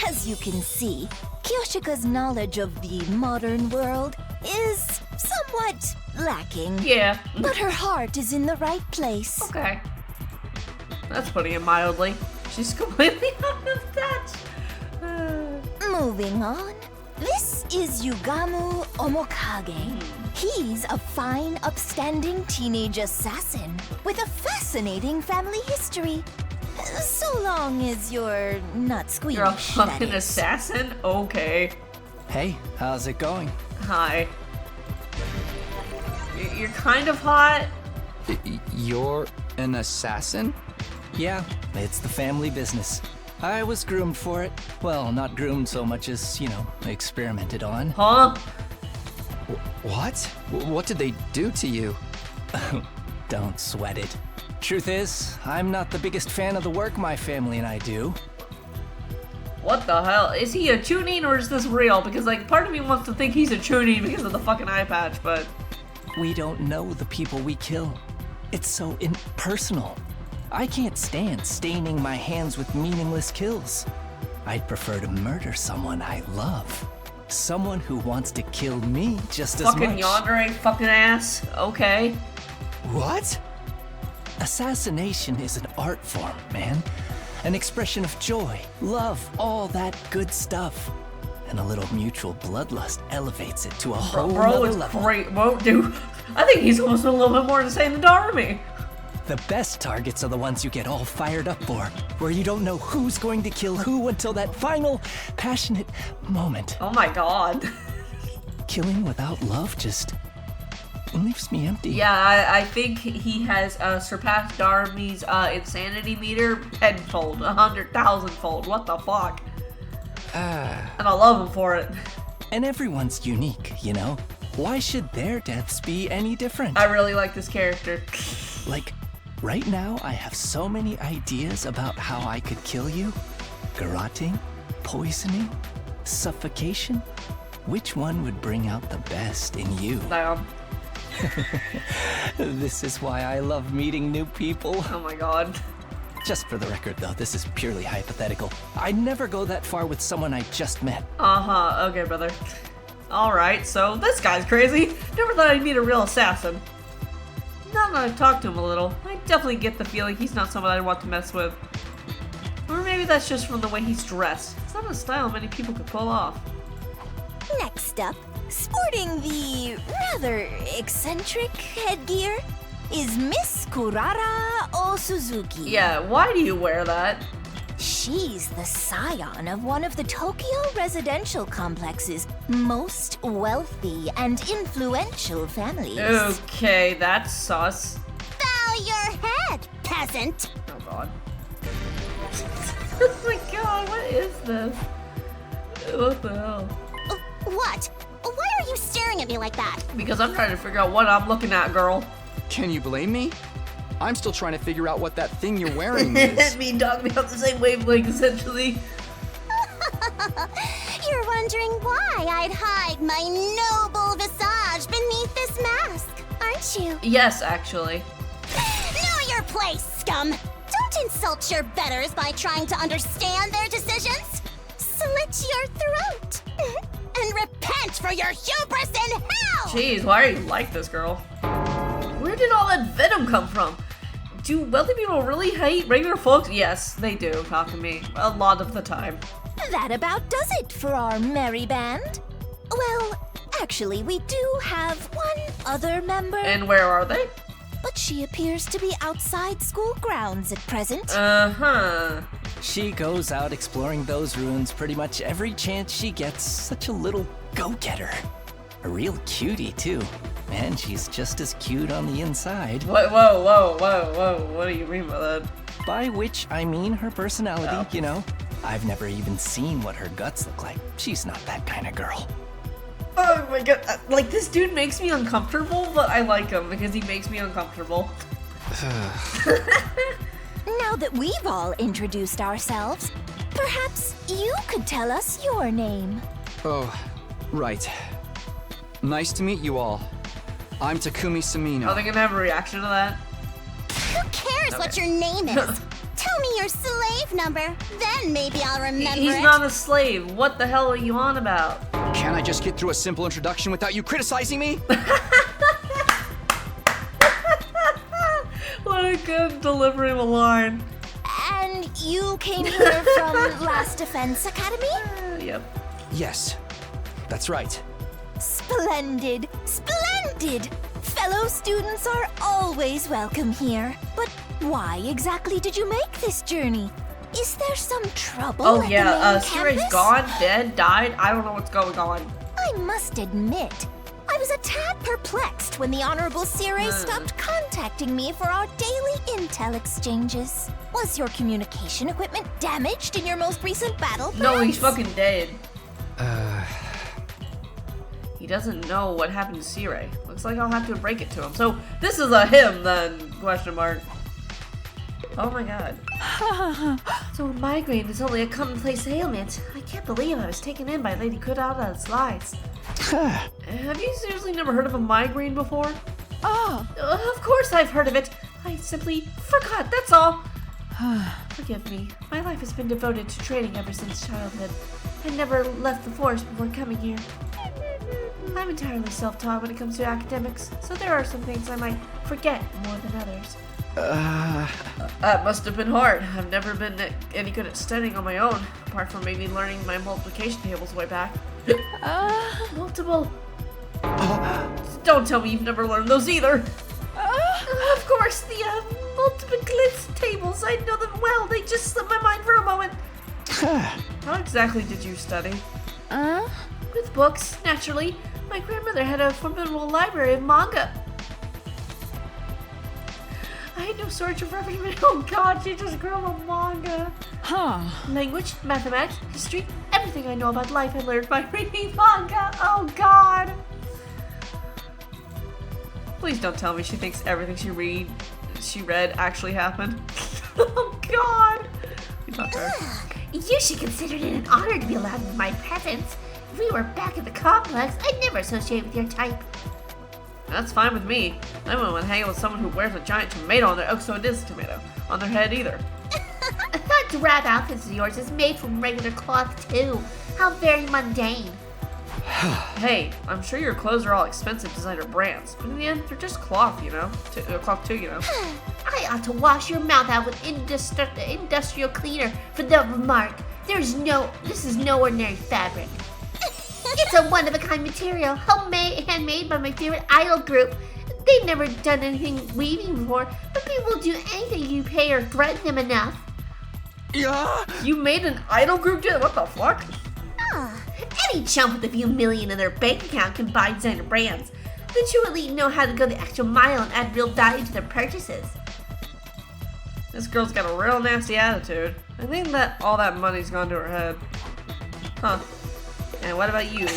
As you can see, Kiyoshika's knowledge of the modern world is somewhat lacking. Yeah. But her heart is in the right place. Okay. That's putting it mildly. she's completely out of touch. Moving on. This is Yugamu Omokage. He's a fine, upstanding teenage assassin with a fascinating family history. So long as you're not squeamish. You're a that fucking is. assassin? Okay. Hey, how's it going? Hi. You're kind of hot. You're an assassin? Yeah, it's the family business. I was groomed for it. Well, not groomed so much as, experimented on. Huh? What? What did they do to you? Don't sweat it. Truth is, I'm not the biggest fan of the work my family and I do. What the hell? Is he a tuning or is this real? Because, like, part of me wants to think he's a tuning because of the fucking eye patch, but... We don't know the people we kill. It's so impersonal. I can't stand staining my hands with meaningless kills. I'd prefer to murder someone I love. Someone who wants to kill me just as much. Fucking yandere, fucking ass. Okay. What? Assassination is an art form, man. An expression of joy, love, all that good stuff. And a little mutual bloodlust elevates it to a whole Bro nother is level. great. Whoa, dude. I think he's almost a little bit more insane than Darby. The best targets are the ones you get all fired up for, where you don't know who's going to kill who until that final, passionate moment. Oh my god. Killing without love just leaves me empty. Yeah, I think he has surpassed Darby's insanity meter tenfold, 100,000-fold. What the fuck? And I love him for it. And everyone's unique, Why should their deaths be any different? I really like this character. Like, right now I have so many ideas about how I could kill you. Garroting, poisoning, suffocation. Which one would bring out the best in you? Damn. This is why I love meeting new people. Oh my god. Just for the record, though, this is purely hypothetical. I'd never go that far with someone I just met. Uh-huh, okay, brother. Alright, so this guy's crazy. Never thought I'd meet a real assassin. Now that I've talked to him a little, I definitely get the feeling he's not someone I'd want to mess with. Or maybe that's just from the way he's dressed. It's not a style many people could pull off. Next up, sporting the rather eccentric headgear, is Miss Kurara Osuzuki. Yeah, why do you wear that? She's the scion of one of the Tokyo residential complex's most wealthy and influential families. Okay, that's sus. Bow your head, peasant! Oh god. Oh my god, what is this? What the hell? What? Why are you staring at me like that? Because I'm trying to figure out what I'm looking at, girl. Can you blame me? I'm still trying to figure out what that thing you're wearing is. Me and Dog be on the same wavelength, essentially. You're wondering why I'd hide my noble visage beneath this mask, aren't you? Yes, actually. Know your place, scum! Don't insult your betters by trying to understand their decisions. Slit your throat. And repent for your hubris in hell! Jeez, why are you like this, girl? Where did all that venom come from? Do wealthy people really hate regular folks? Yes, they do, talk to me. A lot of the time. That about does it for our merry band. Well, actually, we do have one other member. And where are they? But she appears to be outside school grounds at present. Uh-huh. She goes out exploring those ruins pretty much every chance she gets. Such a little go-getter. A real cutie, too. And she's just as cute on the inside. Whoa, whoa, whoa, whoa, whoa. What do you mean by that? By which I mean her personality, I've never even seen what her guts look like. She's not that kind of girl. Oh my god. Like, this dude makes me uncomfortable, but I like him because he makes me uncomfortable. Now that we've all introduced ourselves, perhaps you could tell us your name. Oh, right. Nice to meet you all. I'm Takumi Samino. Are they gonna have a reaction to that? Who cares what your name is? Tell me your slave number, then maybe I'll remember He's it. not a slave. What the hell are you on about? Can't I just get through a simple introduction without you criticizing me? What a good delivering a line. And You came here from Last Defense Academy? Yep. Yes, that's right. Splendid! Splendid! Fellow students are always welcome here. But why exactly did you make this journey? Is there some trouble Oh at yeah, the main Siray's campus? gone, dead, died. I don't know what's going on. I must admit, I was a tad perplexed when the Honorable Siray stopped contacting me for our daily intel exchanges. Was your communication equipment damaged in your most recent battle? No, he's perhaps? fucking dead. He doesn't know what happened to Siray. Looks like I'll have to break it to him. So this is a him then? Question mark. Oh my god. So migraine is only a commonplace ailment. I can't believe I was taken in by Lady Kurata's lies. Have you seriously never heard of a migraine before? Oh. Of course I've heard of it. I simply forgot, that's all. Forgive me. My life has been devoted to training ever since childhood. I never left the forest before coming here. I'm entirely self-taught when it comes to academics, so there are some things I might forget more than others. That must have been hard. I've never been any good at studying on my own, apart from maybe learning my multiplication tables way back. Multiple. Don't tell me you've never learned those either. Of course, the multiplication tables. I know them well. They just slipped my mind for a moment. How exactly did you study? With books, naturally. My grandmother had a formidable library of manga. I had no shortage of reference. Oh god, she just grew up on manga. Language, mathematics, history, everything I know about life I learned by reading manga. Oh god. Please don't tell me she thinks everything she read actually happened. Oh god. We talked to her. You should consider it an honor to be allowed in my presence. If we were back at the complex, I'd never associate with your type. That's fine with me. I wouldn't want to hang out with someone who wears a giant tomato on their— oh, so it is a tomato on their head either. That drab outfit of yours is made from regular cloth too. How very mundane. Hey, I'm sure your clothes are all expensive designer brands, but in the end, they're just cloth, you know? Cloth too, you know? I ought to wash your mouth out with industrial cleaner for the remark. This is no ordinary fabric. It's a one-of-a-kind material, handmade by my favorite idol group. They've never done anything weaving before, but people will do anything you pay or threaten them enough. Yeah. You made an idol group do that? What the fuck? Any chump with a few million in their bank account can buy designer brands. The true elite know how to go the extra mile and add real value to their purchases. This girl's got a real nasty attitude. I think that all that money's gone to her head. Huh. And what about you?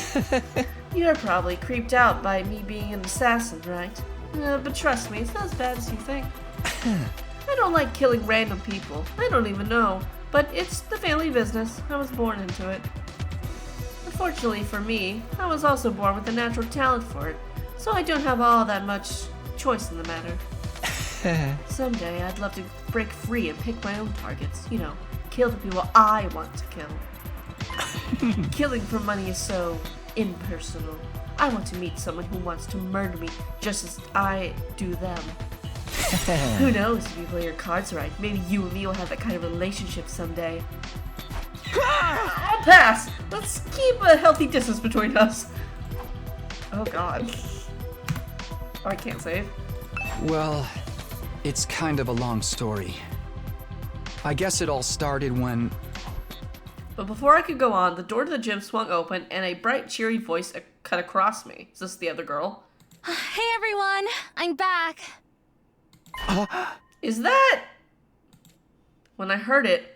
You're probably creeped out by me being an assassin, right? But trust me, it's not as bad as you think. I don't like killing random people. I don't even know. But it's the family business. I was born into it. Unfortunately for me, I was also born with a natural talent for it, so I don't have all that much choice in the matter. Someday I'd love to break free and pick my own targets. You know, kill the people I want to kill. Killing for money is so impersonal. I want to meet someone who wants to murder me just as I do them. Who knows, if you play your cards right, maybe you and me will have that kind of relationship someday. I'll pass! Let's keep a healthy distance between us. Oh god. Oh, I can't save. Well, it's kind of a long story. I guess it all started when... But before I could go on, the door to the gym swung open and a bright, cheery voice cut across me. Is this the other girl? Hey everyone, I'm back. Is that... When I heard it,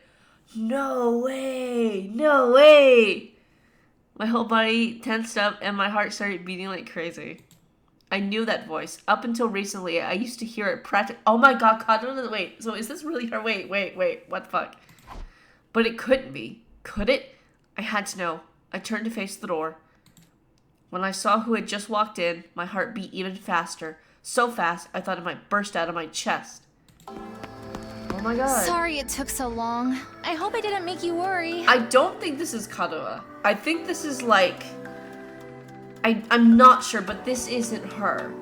no way, no way! My whole body tensed up and my heart started beating like crazy. I knew that voice. Up until recently, I used to hear it oh my god, wait, so is this really her? Wait, what the fuck? But it couldn't be. Could it? I had to know. I turned to face the door. When I saw who had just walked in, my heart beat even faster. So fast, I thought it might burst out of my chest. Oh my god. Sorry it took so long. I hope I didn't make you worry. I don't think this is Kadoa. I think this is like... I'm not sure, but this isn't her.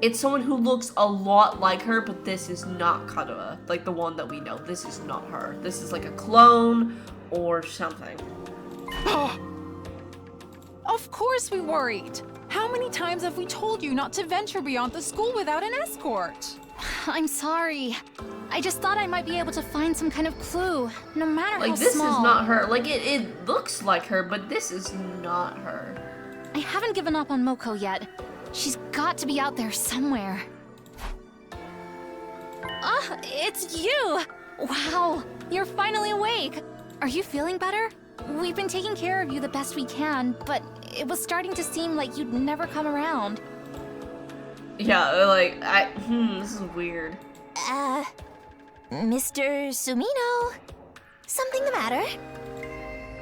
it's someone who looks a lot like her, but this is not Kadoa, like the one that we know. This is not her. This is like a clone or something. Of course we worried. How many times have we told you not to venture beyond the school without an escort? I'm sorry. I just thought I might be able to find some kind of clue, no matter Like, how this small. is not her. Like, it looks like her, but this is not her. I haven't given up on Moko yet. She's got to be out there somewhere. Ah, it's you! Wow, you're finally awake. Are you feeling better? We've been taking care of you the best we can, but it was starting to seem like you'd never come around. Yeah, like, this is weird. Mr. Sumino? Something the matter?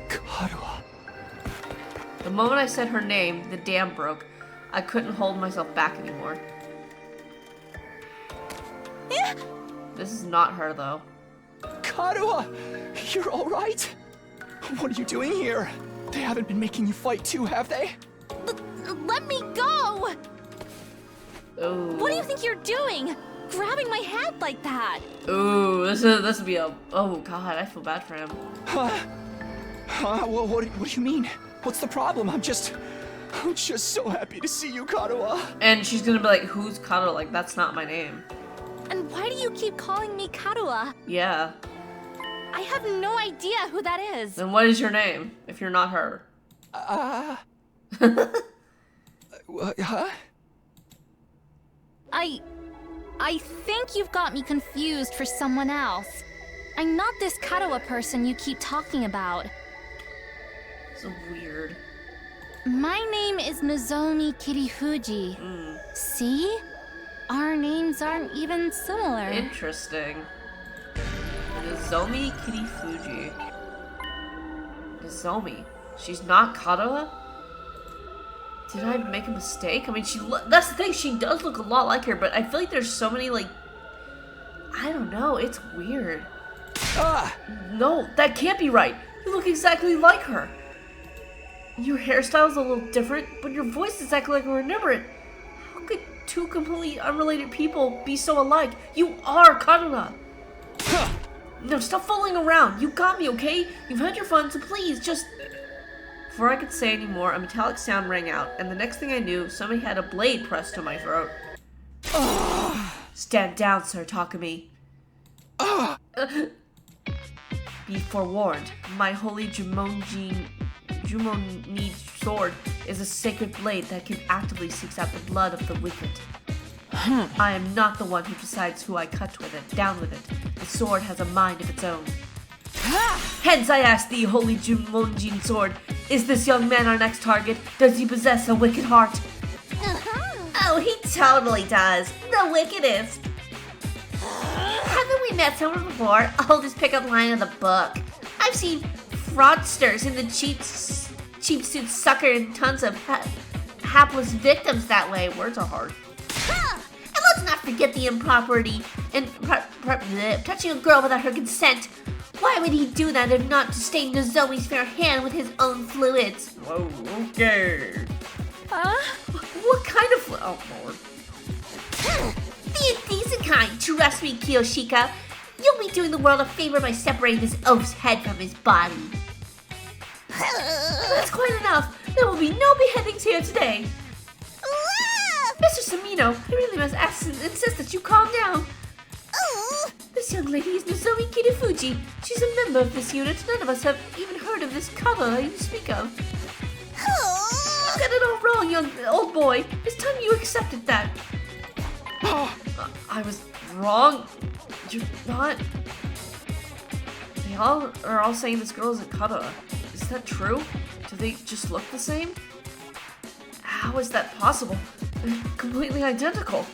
Kadoa. The moment I said her name, the dam broke. I couldn't hold myself back anymore. This is not her, though. Kadoa! You're alright? What are you doing here? They haven't been making you fight too, have they? Let me go! Ooh. What do you think you're doing? Grabbing my hand like that? Ooh, this would be a... Oh, God, I feel bad for him. What do you mean? What's the problem? I'm just so happy to see you, Kadoa. And she's gonna be like, who's Kadoa? Like, that's not my name. And why do you keep calling me Kadoa? Yeah. I have no idea who that is. Then what is your name, if you're not her? Huh? I think you've got me confused for someone else. I'm not this Kadoa person you keep talking about. So weird. My name is Nozomi Kirifuji. See? Our names aren't even similar. Interesting. Nozomi Kirifuji. Nozomi. She's not Kadoa? Did I make a mistake? I mean, that's the thing, she does look a lot like her, but I feel like there's so many, like... I don't know, it's weird. No, that can't be right. You look exactly like her. Your hairstyle's a little different, but your voice is exactly like I remember it. How could two completely unrelated people be so alike? You are Kadoa. No, stop fooling around. You got me, okay? You've had your fun, so please, just... Before I could say any more, a metallic sound rang out, and the next thing I knew, somebody had a blade pressed to my throat. Stand down, Sir Takumi. Be forewarned, my holy Jumonji sword is a sacred blade that can actively seek out the blood of the wicked. I am not the one who decides who I cut with it, down with it. The sword has a mind of its own. Hence I ask thee, holy Jumonjin sword, is this young man our next target? Does he possess a wicked heart? Oh, he totally does. The wickedest. Haven't we met someone before? I'll just pick up line of the book. I've seen fraudsters in the cheap suits sucker and tons of hapless victims that way. Words are hard. And let's not forget the impropriety and touching a girl without her consent. Why would he do that if not to stain Nozomi's fair hand with his own fluids? Whoa, okay. What kind of oh lord. Be a decent kind, trust me, Kiyoshika. You'll be doing the world a favor by separating this oaf's head from his body. That's quite enough. There will be no beheadings here today. Mr. Sumino, I really must insist that you calm down. This young lady is Nozomi Kirifuji. She's a member of this unit. None of us have even heard of this cover you speak of. You got it all wrong, old boy. It's time you accepted that. I was wrong. You're not. They are all saying this girl isn't Kadoa. Is that true? Do they just look the same? How is that possible? They're completely identical.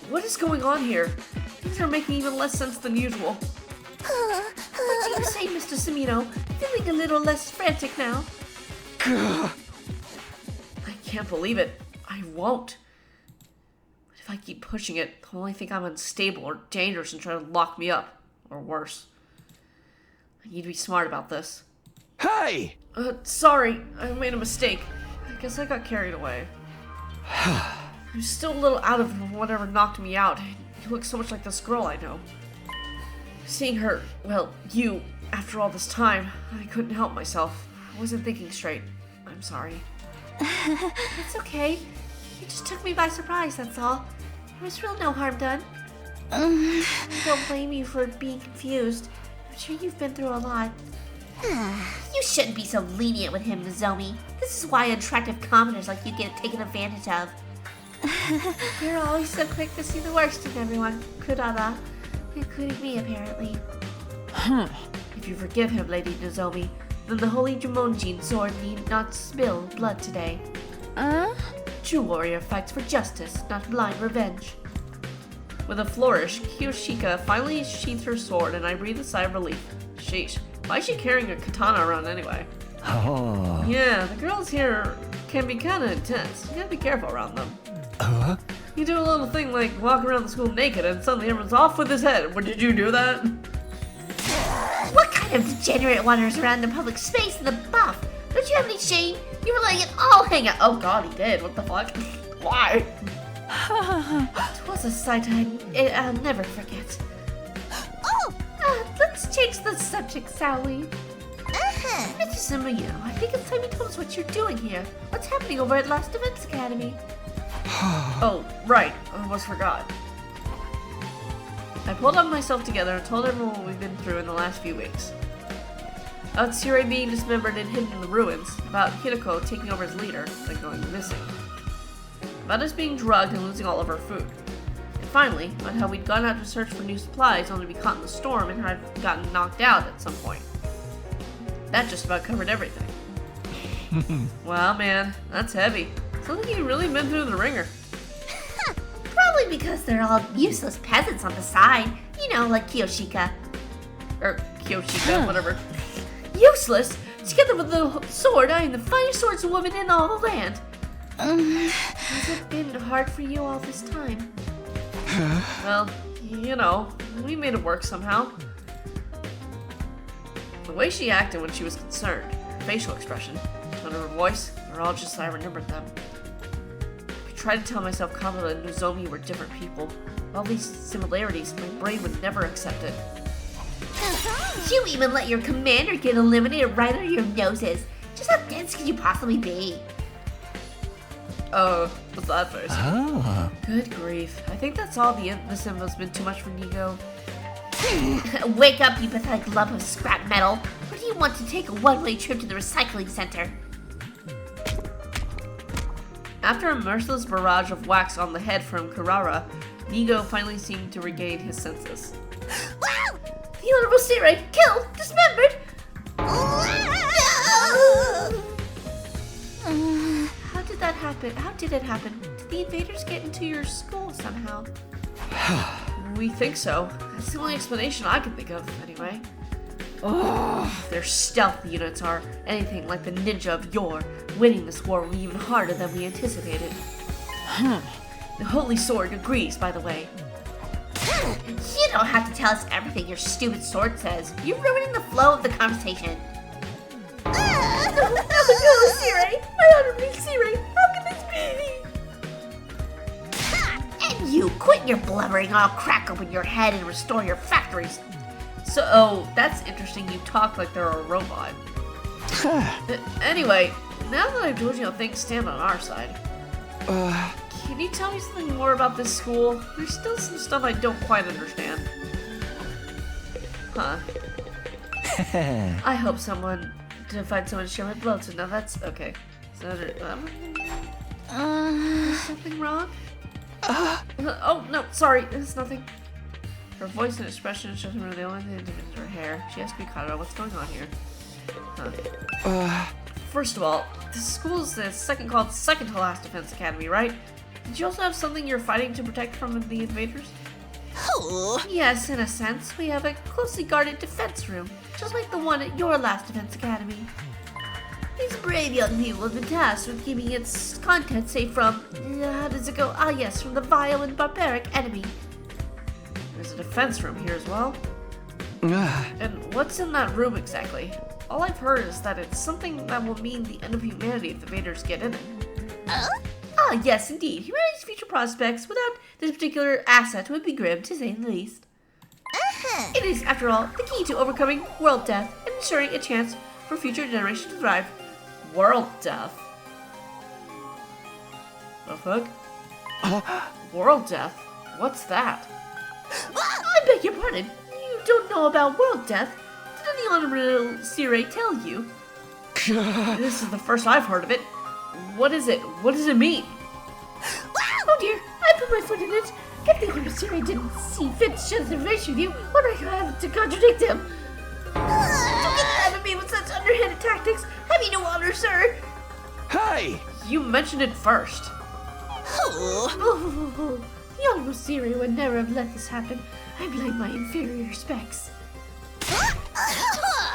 What is going on here? Things are making even less sense than usual. What do you say, Mr. Sumino? Feeling a little less frantic now? I can't believe it. I won't. But if I keep pushing it, they'll only think I'm unstable or dangerous and try to lock me up. Or worse. I need to be smart about this. Hey! Sorry. I made a mistake. I guess I got carried away. I'm still a little out of whatever knocked me out. You look so much like this girl I know. Seeing her, well, you, after all this time, I couldn't help myself. I wasn't thinking straight. I'm sorry. It's okay. You just took me by surprise, that's all. There was real no harm done. I don't blame you for being confused. I'm sure you've been through a lot. You shouldn't be so lenient with him, Nozomi. This is why attractive commoners like you get taken advantage of. You're always so quick to see the worst in everyone, Kurara. Including me, apparently. If you forgive him, Lady Nozomi, then the holy Jumonjin sword need not spill blood today. True warrior fights for justice, not blind revenge. With a flourish, Kiyoshika finally sheathed her sword, and I breathed a sigh of relief. Sheesh, why is she carrying a katana around anyway? Oh. Yeah, the girls here can be kinda intense. You gotta be careful around them. You do a little thing like walk around the school naked and suddenly everyone's off with his head. What, did you do that? What kind of degenerate wanders around in public space in the buff? Don't you have any shame? You were letting it all hang out. Oh god, he did. What the fuck? Why? It was a sight I'll never forget. Let's change the subject, shall we? Mr. Sumiyo, I think it's time you told us what you're doing here. What's happening over at Last Defense Academy? Oh, right. I almost forgot. I pulled up myself together and told everyone what we've been through in the last few weeks. About Sirei being dismembered and hidden in the ruins, about Hideko taking over as leader, then going missing, about us being drugged and losing all of our food, and finally, about how we'd gone out to search for new supplies only to be caught in the storm and had gotten knocked out at some point. That just about covered everything. Wow, man, that's heavy. Sounds like you've really been through the ringer. Probably because they're all useless peasants on the side. You know, like Kiyoshika. Or Kiyoshika, whatever. Useless? Together with the sword, I am the finest swordswoman in all the land. Has it been hard for you all this time? Well, you know, we made it work somehow. The way she acted when she was concerned, her facial expression, tone of her voice, they're all just as I remembered them. I tried to tell myself Kamala and Nozomi were different people. All these similarities, my brain would never accept it. You even let your commander get eliminated right under your noses. Just how dense could you possibly be? Oh, what's that face? Oh. Good grief. I think that's all this info's been too much for Nico. Wake up, you pathetic lump of scrap metal. Or do you want to take a one-way trip to the recycling center? After a merciless barrage of wax on the head from Kurara, Nigo finally seemed to regain his senses. Wow! The Honorable Sirei, killed, dismembered! How did that happen? How did it happen? Did the invaders get into your school somehow? We think so. That's the only explanation I can think of, anyway. Oh, their stealth units are anything like the ninja of yore. Winning this war will be even harder than we anticipated. The Holy Sword agrees, by the way. You don't have to tell us everything your stupid sword says. You're ruining the flow of the conversation. No, Sirei! My honorable Sirei! How can this be? And you, quit your blubbering. I'll crack open your head and restore your factories. So, oh, that's interesting. You talk like they're a robot. Anyway, now that I've told you how things stand on our side, can you tell me something more about this school? There's still some stuff I don't quite understand. Huh. I hope someone to find someone to share my blood to. Now that's okay. So, is something wrong? Oh no, sorry, it's nothing. Her voice and expression shows me the only thing different is her hair. She asked me, Kara, what's going on here? Huh. First of all, this school is the second to last Defense Academy, right? Did you also have something you're fighting to protect from the invaders? Oh. Yes, in a sense. We have a closely guarded defense room, just like the one at your last Defense Academy. These brave young people have been tasked with keeping its contents safe from, how does it go? Ah yes, from the vile and barbaric enemy. There's a defense room here as well. And what's in that room exactly? All I've heard is that it's something that will mean the end of humanity if the invaders get in it. Ah, yes, indeed. Humanity's future prospects without this particular asset would be grim, to say the least. It is, after all, the key to overcoming world death and ensuring a chance for future generations to thrive. World death? The fuck? World death? What's that? I beg your pardon. You don't know about world death? Did the Honorable Sire tell you? This is the first I've heard of it. What is it? What does it mean? Oh dear, I put my foot in it. If the Honorable Sire didn't see fit to share this information with you, what do I have to contradict him? Don't get mad at me with such underhanded tactics. Have you no honor, sir? Hey! You mentioned it first. Oh, the Honorable Siri would never have let this happen. I blame my inferior specs.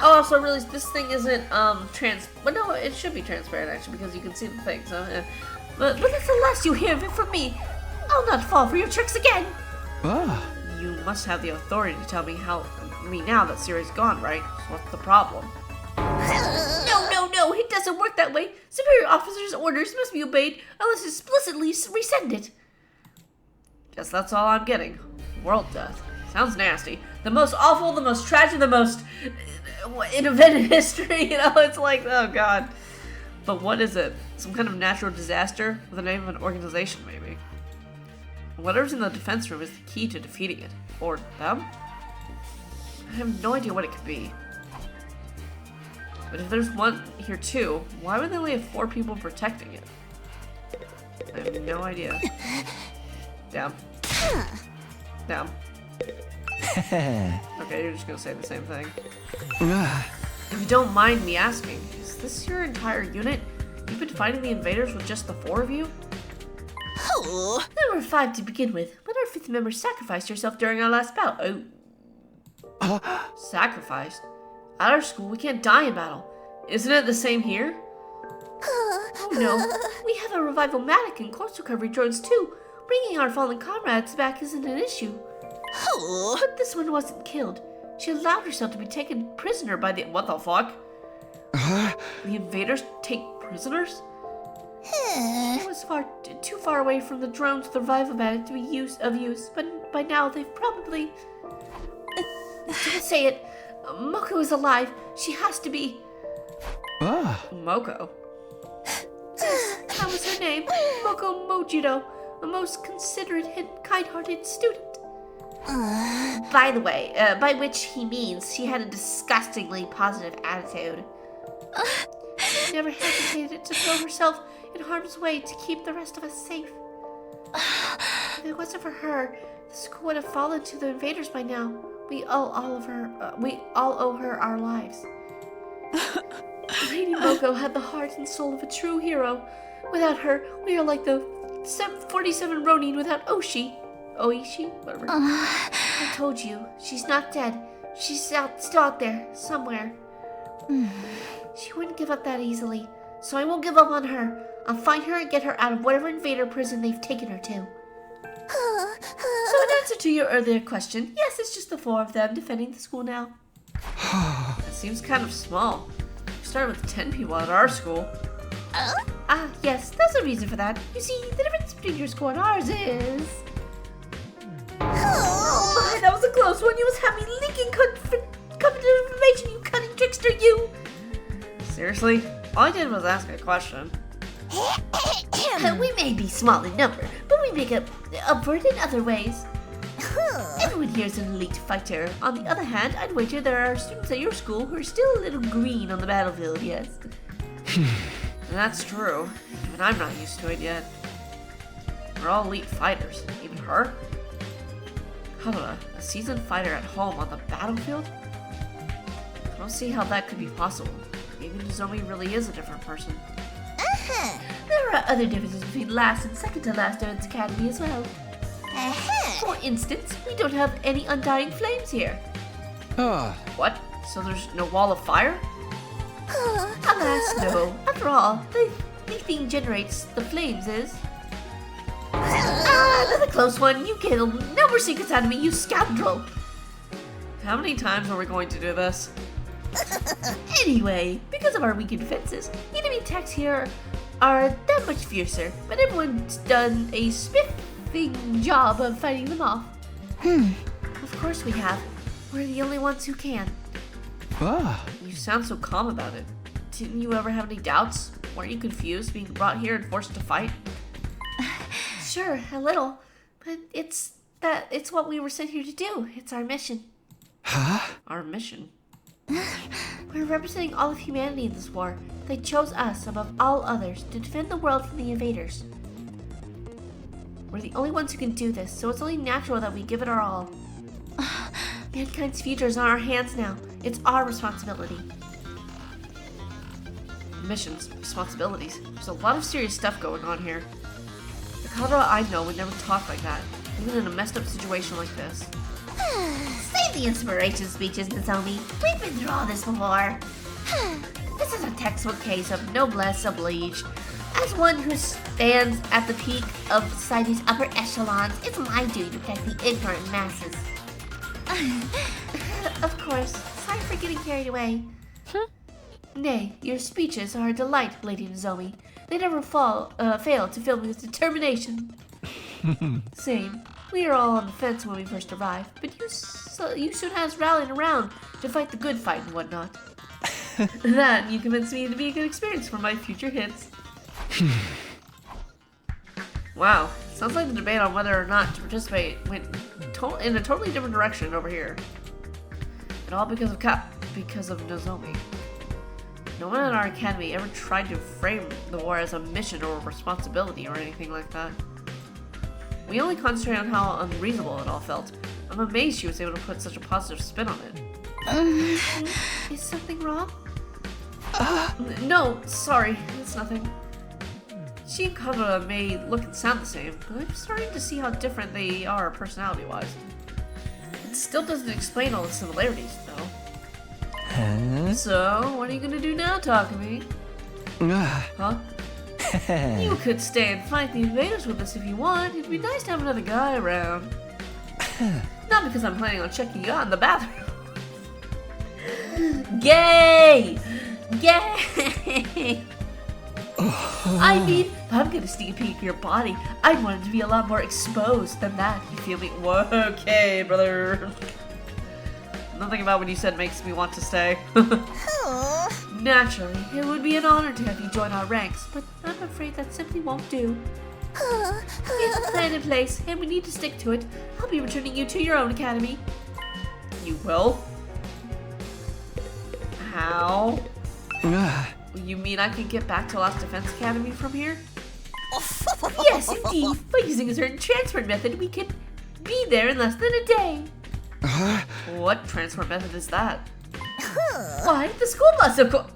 Oh, so really, this thing isn't, but no, it should be transparent, actually, because you can see the thing, so, yeah. But that's the last you hear of it from me. I'll not fall for your tricks again. You must have the authority to tell me now that Siri's gone, right? So what's the problem? No, it doesn't work that way. Superior officer's orders must be obeyed unless explicitly rescind it. Guess that's all I'm getting. World death. Sounds nasty. The most awful, the most tragic, the most in event in history, you know? It's like, oh god. But what is it? Some kind of natural disaster with the name of an organization, maybe? Whatever's in the defense room is the key to defeating it. Or them? I have no idea what it could be. But if there's one here too, why would they only have 4 people protecting it? I have no idea. Down. Down. Okay, you're just gonna say the same thing. If you don't mind me asking, is this your entire unit? You've been fighting the invaders with just the 4 of you? There were 5 to begin with, but our 5th member sacrificed herself during our last bout. Oh. Sacrificed? At our school, we can't die in battle. Isn't it the same here? Oh no, we have a revival-matic and corpse recovery drones too. Bringing our fallen comrades back isn't an issue. But this one wasn't killed. She allowed herself to be taken prisoner by the— what the fuck? The invaders take prisoners? It was too far away from the drones with the revival-matic to be of use, but by now they've probably— Don't say it. Moko is alive. She has to be. Moko? That was her name. Moko Mojito. A most considerate and kind-hearted student. By the way, by which he means she had a disgustingly positive attitude. She never hesitated to throw herself in harm's way to keep the rest of us safe. If it wasn't for her, the school would have fallen to the invaders by now. We all owe her our lives. Lady Moko had the heart and soul of a true hero. Without her, we are like the 47 Ronin without Oishi, whatever. I told you, she's not dead. She's still out there, somewhere. She wouldn't give up that easily, so I won't give up on her. I'll find her and get her out of whatever invader prison they've taken her to. So in answer to your earlier question, yes, it's just the 4 of them defending the school now. That seems kind of small. We started with 10 people at our school. Yes, there's a reason for that. You see, the difference between your school and ours is... Oh my, that was a close one. You must have me leaking confidential information, you cunning trickster, you! Seriously? All I did was ask a question. We may be small in number, but we make up for it in other ways. Everyone here is an elite fighter. On the other hand, I'd wager there are students at your school who are still a little green on the battlefield, yes? That's true. Even I'm not used to it yet. We're all elite fighters. Even her? How about a seasoned fighter at home on the battlefield? I don't see how that could be possible. Maybe Nozomi really is a different person. There are other differences between last and second to last Defense Academy as well. For instance, we don't have any undying flames here. What? So there's no wall of fire? Alas, no. After all, the thing generates the flames is... Another close one. You killed. No more secrets out of me, you scoundrel. How many times are we going to do this? Anyway, because of our weakened defenses, enemy attacks here are that much fiercer, but everyone's done a spiffing job of fighting them off. Of course we have. We're the only ones who can. Ah. You sound so calm about it. Didn't you ever have any doubts? Weren't you confused being brought here and forced to fight? Sure, a little. But it's what we were sent here to do. It's our mission. Huh? Our mission? We're representing all of humanity in this war. They chose us above all others to defend the world from the invaders. We're the only ones who can do this, so it's only natural that we give it our all. Mankind's future is on our hands now. It's our responsibility. Missions, responsibilities. There's a lot of serious stuff going on here. The Kagura I know would never talk like that, even in a messed up situation like this. Save the inspiration speeches, Nozomi. We've been through all this before. This is a textbook case of noblesse oblige. As one who stands at the peak of society's upper echelons, it's my duty to protect the ignorant masses. Of course, sorry for getting carried away. Nay, your speeches are a delight, Lady Nozomi. They never fail to fill me with determination. Same. We were all on the fence when we first arrived, but you soon had us rallying around to fight the good fight and whatnot. That you convinced me to be a good experience for my future hits. Wow, sounds like the debate on whether or not to participate went in a totally different direction over here. And all because of Nozomi. No one at our academy ever tried to frame the war as a mission or a responsibility or anything like that. We only concentrate on how unreasonable it all felt. I'm amazed she was able to put such a positive spin on it. Is something wrong? No, sorry, it's nothing. She and Kagura may look and sound the same, but I'm starting to see how different they are personality-wise. It still doesn't explain all the similarities, though. Huh? So, what are you gonna do now, Takumi? Huh? You could stay and fight the invaders with us if you want. It'd be nice to have another guy around. Not because I'm planning on checking you out in the bathroom. Gay! Gay! I mean, if I'm gonna sneak a peek at your body, I'd want it to be a lot more exposed than that. You feel me? Whoa, okay, brother. Nothing about what you said makes me want to stay. Naturally, it would be an honor to have you join our ranks, but I'm afraid that simply won't do. It's a plan in place, and we need to stick to it. I'll be returning you to your own academy. You will? How? You mean I can get back to Last Defense Academy from here? Yes, indeed. By using a certain transport method, we can be there in less than a day. What transport method is that? Why, the school bus, of course.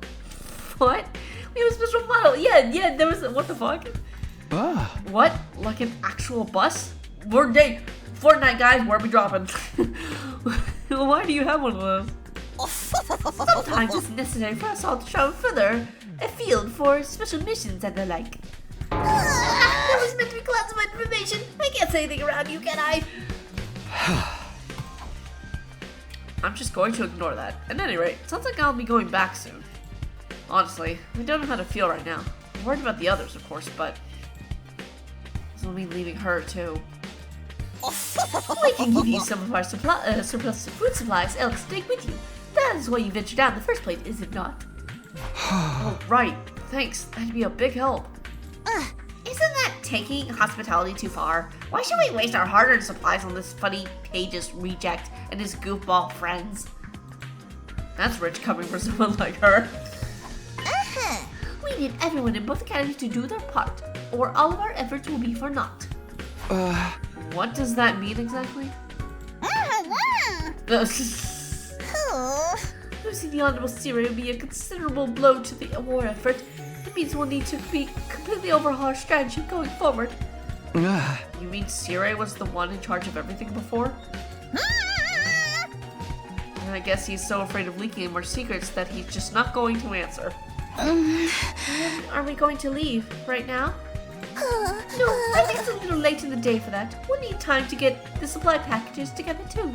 What? We have a special model. Yeah, there was what the fuck? What? Like an actual bus? Fortnite guys, where are we dropping? Why do you have one of those? Sometimes it's necessary for us all to travel further afield for special missions and the like. That was meant to be classified information. I can't say anything around you, can I? I'm just going to ignore that. At any rate, it sounds like I'll be going back soon. Honestly, I don't know how to feel right now. I'm worried about the others, of course, but this will mean leaving her too. We can give you some of our surplus food supplies, Alex, take with you. That is why you ventured out in the first place, is it not? Oh, right. Thanks. That'd be a big help. Isn't that taking hospitality too far? Why should we waste our hard-earned supplies on this funny Pages reject and his goofball friends? That's rich coming from someone like her. We need everyone in both academies to do their part, or all of our efforts will be for naught. What does that mean exactly? Losing the Honorable Siri would be a considerable blow to the war effort. It means we'll need to completely overhaul our strategy going forward. You mean Siri was the one in charge of everything before? I guess he's so afraid of leaking more secrets that he's just not going to answer. Are we going to leave right now? No, I think it's a little late in the day for that. We'll need time to get the supply packages together too.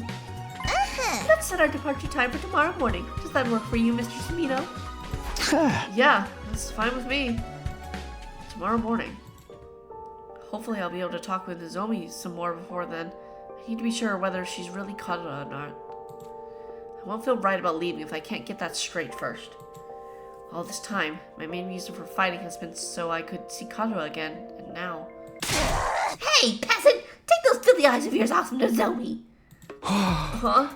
Let's set our departure time for tomorrow morning. Does that work for you, Mr. Sumino? Yeah, that's fine with me. tomorrow morning. Hopefully I'll be able to talk with Nozomi some more before then. I need to be sure whether she's really Kadra or not. I won't feel right about leaving if I can't get that straight first. All this time, my main reason for fighting has been so I could see Kadra again, and now... Hey, peasant! Take those filthy eyes of yours off Nozomi! Huh?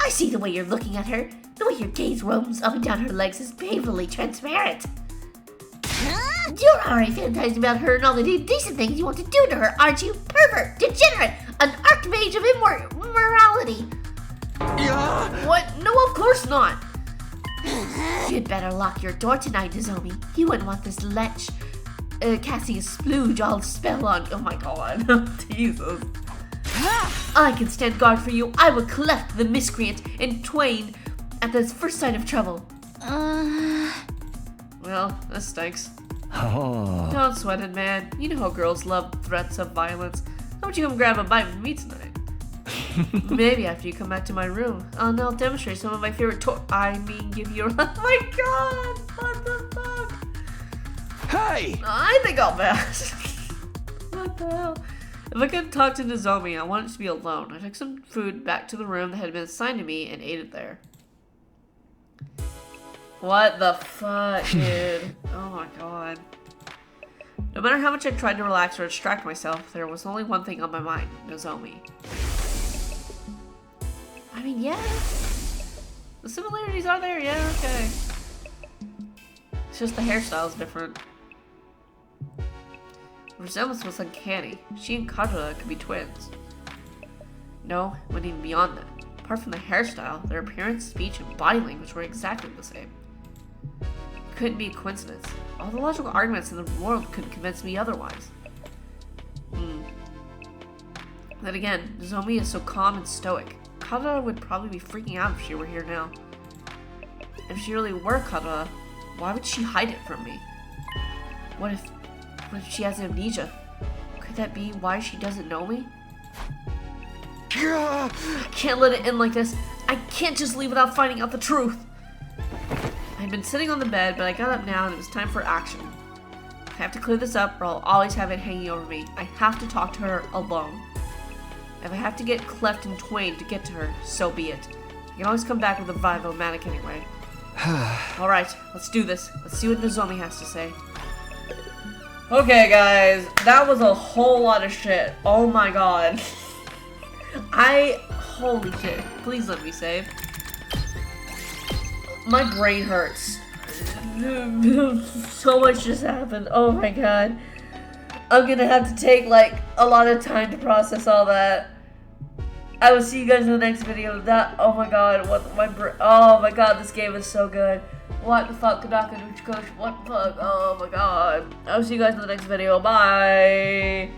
I see the way you're looking at her. The way your gaze roams up and down her legs is painfully transparent. You're already fantasizing about her and all the indecent things you want to do to her, aren't you? Pervert! Degenerate! An archmage of immorality! What? No, of course not! You'd better lock your door tonight, Nozomi. You wouldn't want this lech casting a splooge all spell on. Oh my god. Jesus. I can stand guard for you. I will cleft the miscreant in twain at the first sign of trouble. Well, this stinks. Oh. Don't sweat it, man. You know how girls love threats of violence. How about you come grab a bite with me tonight? Maybe after you come back to my room, I'll now demonstrate some of my favorite give you. Oh my god! What the fuck? Hey! I think I'll pass. What the hell? If I could talk to Nozomi, I wanted to be alone. I took some food back to the room that had been assigned to me and ate it there. What the fuck, dude? Oh my god. No matter how much I tried to relax or distract myself, there was only one thing on my mind, Nozomi. I mean, yeah. The similarities are there, yeah, okay. It's just the hairstyle's different. The resemblance was uncanny. She and Kadra could be twins. No, it went even beyond that. Apart from the hairstyle, their appearance, speech, and body language were exactly the same. It couldn't be a coincidence. All the logical arguments in the world couldn't convince me otherwise. Then again, Nozomi is so calm and stoic. Kadra would probably be freaking out if she were here now. If she really were Kadra, why would she hide it from me? What if she has amnesia? Could that be why she doesn't know me? I can't let it end like this. I can't just leave without finding out the truth. I'd been sitting on the bed, but I got up now and it was time for action. I have to clear this up or I'll always have it hanging over me. I have to talk to her alone. If I have to get cleft in twain to get to her, so be it. I can always come back with a Vive-O-Matic anyway. Alright, let's do this. Let's see what Nozomi has to say. Okay, guys, that was a whole lot of shit. Oh my god. Holy shit. Please let me save. My brain hurts. So much just happened. Oh my god. I'm gonna have to take like a lot of time to process all that. I will see you guys in the next video. Oh my god, oh my god, this game is so good. What the fuck, Kadaka Nuchikosh? What the fuck? Oh my god. I'll see you guys in the next video. Bye.